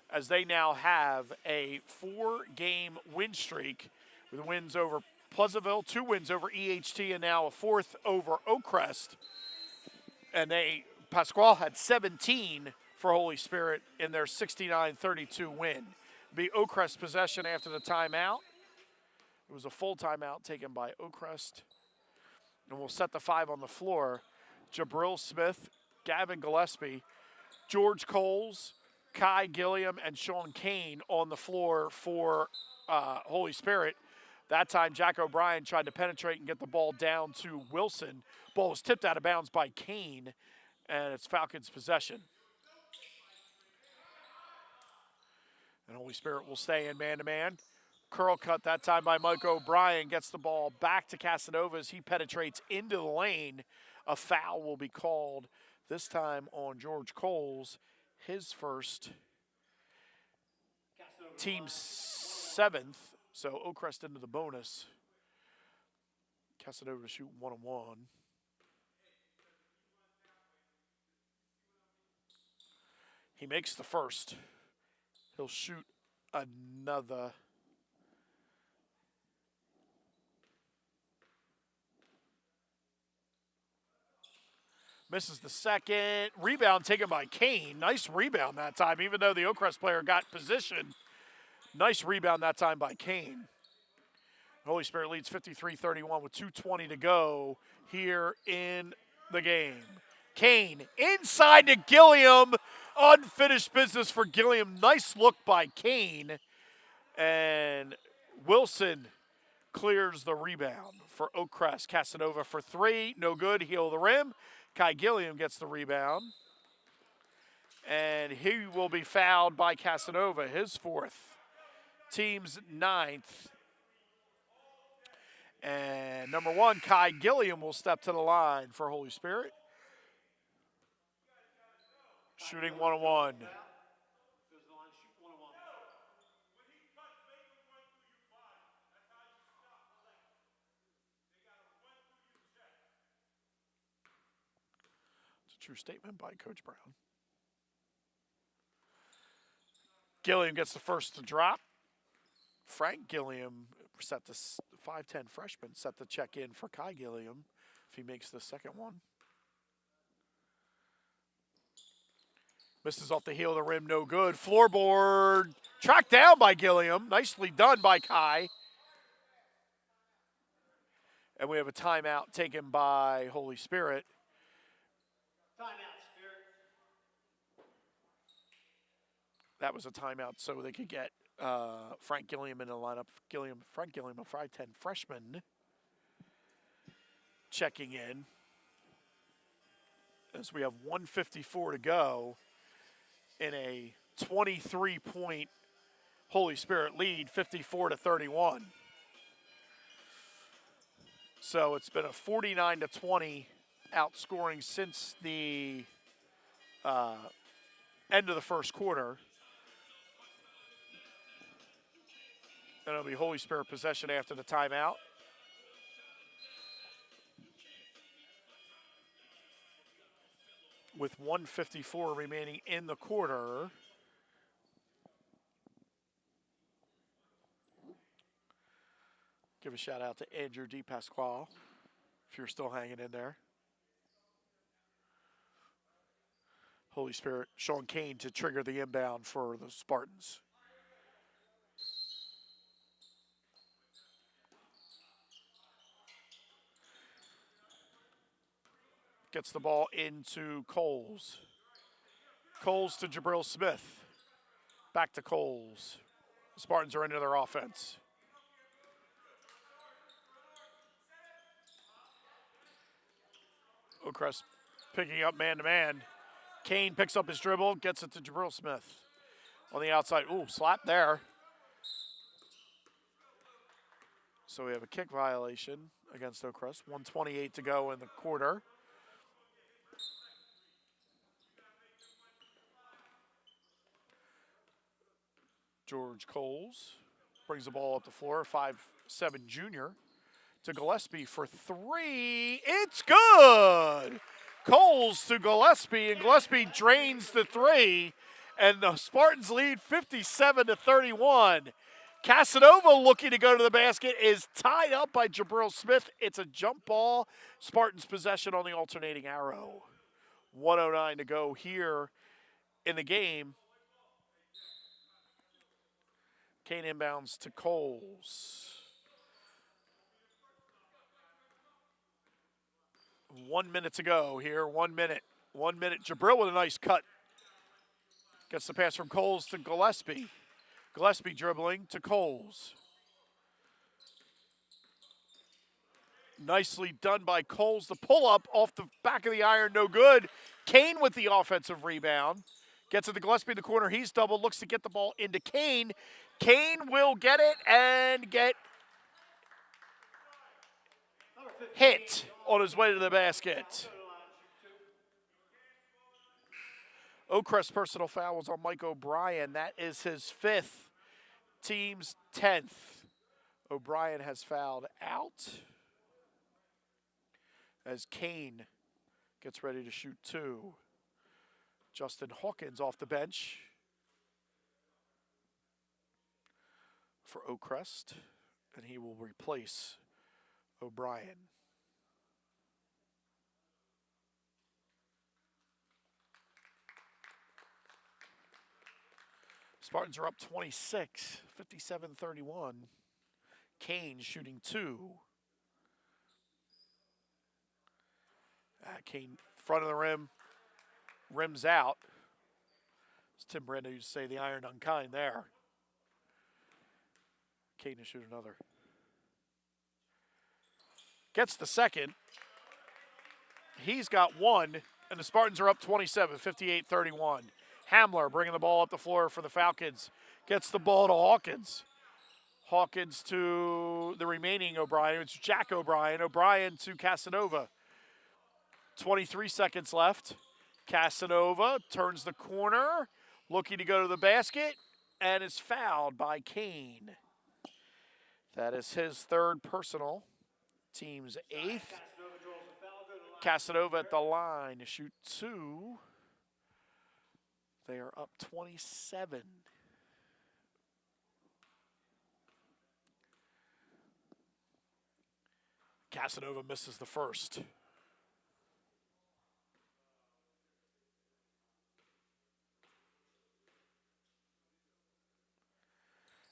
as they now have a 4-game win streak with wins over Pleasantville, 2 wins over EHT, and now a 4th over OAKCREST. And Pasquale had 17 for Holy Spirit in their 69-32 win. Be OAKCREST possession after the timeout. It was a full timeout taken by OAKCREST. And we'll set the 5 on the floor. Jabril Smith, Gavin Gillespie, George Coles, Kai Gilliam, and Sean Kane on the floor for Holy Spirit. That time, Jack O'Brien tried to penetrate and get the ball down to Wilson. Ball was tipped out of bounds by Kane, and it's Falcons' possession. And Holy Spirit will stay in man-to-man. Curl cut that time by Mike O'Brien. Gets the ball back to Casanova as he penetrates into the lane. A foul will be called, this time on George Coles, his first, team 7th, so OAKCREST into the bonus. Casanova to shoot 1-on-1. He makes the first. He'll shoot another. Misses the second. Rebound taken by Kane. Nice rebound that time, even though the OAKCREST player got position. Nice rebound that time by Kane. Holy Spirit leads 53-31 with 2:20 to go here in the game. Kane inside to Gilliam. Unfinished business for Gilliam. Nice look by Kane. And Wilson clears the rebound for OAKCREST. Casanova for 3. No good. Heel the rim. Kai Gilliam gets the rebound. And he will be fouled by Casanova, his 4th. Team's 9th. And number 1, Kai Gilliam will step to the line for Holy Spirit. Shooting 1-on-1. It's a true statement by Coach Brown. Gilliam gets the first to drop. Frank Gilliam set the 5'10" freshman set the check in for Kai Gilliam if he makes the second one. Misses off the heel of the rim, no good. Floorboard tracked down by Gilliam. Nicely done by Kai. And we have a timeout taken by Holy Spirit. Timeout, Spirit. That was a timeout so they could get Frank Gilliam in the lineup. Frank Gilliam, a 5'10" freshman, checking in. As we have 1:54 to go in a 23-point Holy Spirit lead, 54-31. So it's been a 49-20 outscoring since the end of the first quarter. And it'll be Holy Spirit possession after the timeout. With 1:54 remaining in the quarter. Give a shout out to Andrew DePasquale, if you're still hanging in there. Holy Spirit, Sean Kane to trigger the inbound for the Spartans. Gets the ball into Coles. Coles to Jabril Smith. Back to Coles. The Spartans are into their offense. OAKCREST picking up man-to-man. Kane picks up his dribble, gets it to Jabril Smith. On the outside, ooh, slap there. So we have a kick violation against OAKCREST. 1:28 to go in the quarter. George Coles brings the ball up the floor, 5'7" junior, to Gillespie for 3. It's good! Coles to Gillespie, and Gillespie drains the 3, and the Spartans lead 57-31. Casanova, looking to go to the basket, is tied up by Jabril Smith. It's a jump ball. Spartans possession on the alternating arrow. 1:09 to go here in the game. Kane inbounds to Coles. 1 minute to go here. 1 minute. 1 minute. Jabril with a nice cut. Gets the pass from Coles to Gillespie. Gillespie dribbling to Coles. Nicely done by Coles. The pull-up off the back of the iron, no good. Kane with the offensive rebound. Gets it to Gillespie in the corner. He's doubled. Looks to get the ball into Kane. Kane will get it and get hit on his way to the basket. OAKCREST personal foul was on Mike O'Brien. That is his 5th, team's 10th. O'Brien has fouled out as Kane gets ready to shoot 2. Justin Hawkins off the bench for OAKCREST, and he will replace O'Brien. Spartans are up 26, 57-31. Kane shooting 2. Kane, front of the rim, rims out. As Tim Brando used to say, the iron unkind there. Kane to shoot another. Gets the second. He's got 1, and the Spartans are up 27, 58-31. Hamler bringing the ball up the floor for the Falcons. Gets the ball to Hawkins. Hawkins to the remaining O'Brien. It's Jack O'Brien. O'Brien to Casanova. 23 seconds left. Casanova turns the corner, looking to go to the basket, and is fouled by Kane. That is his 3rd personal, team's 8th. Casanova at the line to shoot 2. They are up 27. Casanova misses the first.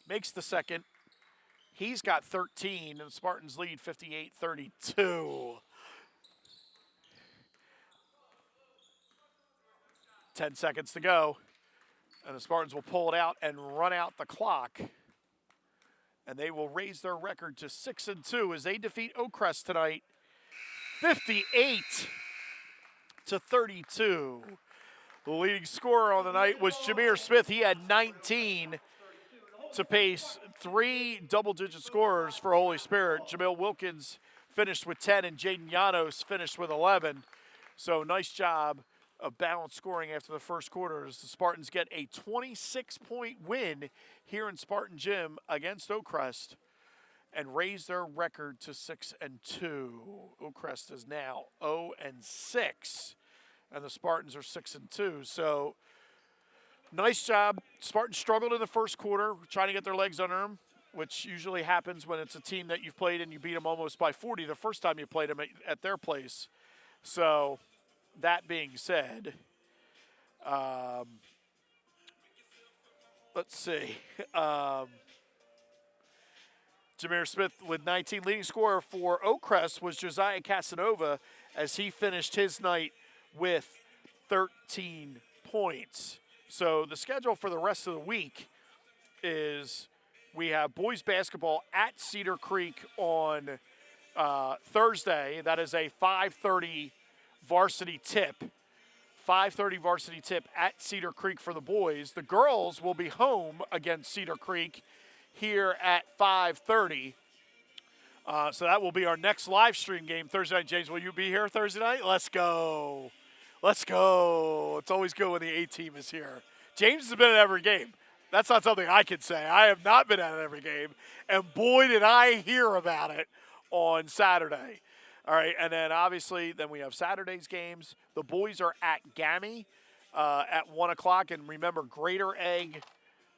Makes the second. He's got 13, and the Spartans lead 58-32. 10 seconds to go, and the Spartans will pull it out and run out the clock. And they will raise their record to 6-2 as they defeat OAKCREST tonight, 58-32. The leading scorer on the night was Jameer Smith. He had 19 to pace 3 double-digit scorers for Holy Spirit. Jamil Wilkins finished with 10, and Jaden Llanos finished with 11. So nice job of balanced scoring after the first quarter as the Spartans get a 26-point win here in Spartan Gym against OAKCREST and raise their record to 6-2. OAKCREST is now 0-6, and the Spartans are 6-2. So nice job. Spartans struggled in the first quarter, trying to get their legs under them, which usually happens when it's a team that you've played and you beat them almost by 40 the first time you played them at their place. So that being said, let's see. Jameer Smith with 19. Leading scorer for OAKCREST was Josiah Casanova as he finished his night with 13 points. So the schedule for the rest of the week is we have boys basketball at Cedar Creek on Thursday. That is a 5:30 varsity tip. 5:30 varsity tip at Cedar Creek for the boys. The girls will be home against Cedar Creek here at 5:30. So that will be our next live stream game Thursday night. James, will you be here Thursday night? Let's go. Let's go. It's always good when the A team is here. James has been at every game. That's not something I can say. I have not been at every game. And boy, did I hear about it on Saturday. All right, and then obviously then we have Saturday's games. The boys are at GAMI at 1 o'clock. And remember, Greater Egg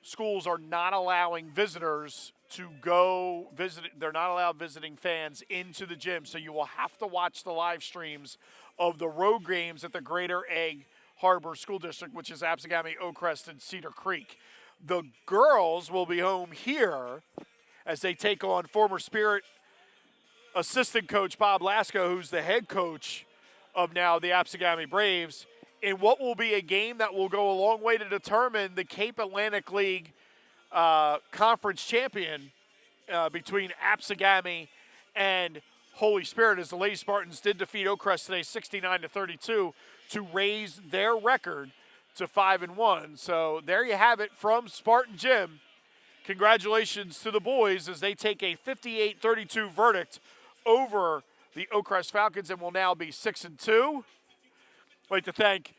schools are not allowing visitors to go visit. They're not allowed visiting fans into the gym. So you will have to watch the live streams of the road games at the Greater Egg Harbor School District, which is Absegami, OAKCREST, and Cedar Creek. The girls will be home here as they take on former Spirit assistant coach Bob Lasko, who's the head coach of now the Absegami Braves, in what will be a game that will go a long way to determine the Cape Atlantic League conference champion between Absegami and Holy Spirit, as the Lady Spartans did defeat OAKCREST today 69-32 to raise their record to 5-1. So there you have it from Spartan Gym. Congratulations to the boys as they take a 58-32 verdict over the OAKCREST Falcons and will now be 6-2. I'd like to thank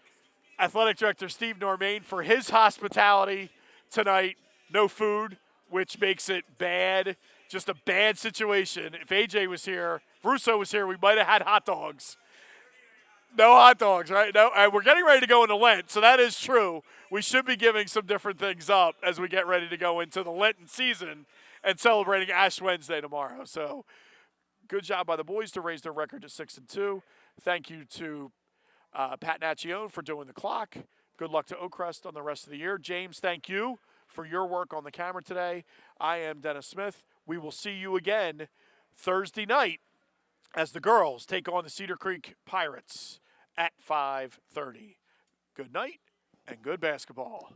Athletic Director Steve Normain for his hospitality tonight. No food, which makes it bad. Just a bad situation. If AJ was here, if Russo was here, we might have had hot dogs. No hot dogs, right? No, and we're getting ready to go into Lent, so that is true. We should be giving some different things up as we get ready to go into the Lenten season and celebrating Ash Wednesday tomorrow. So good job by the boys to raise their record to 6-2. Thank you to Pat Naccione for doing the clock. Good luck to OAKCREST on the rest of the year. James, thank you for your work on the camera today. I am Dennis Smith. We will see you again Thursday night as the girls take on the Cedar Creek Pirates at 5:30. Good night and good basketball.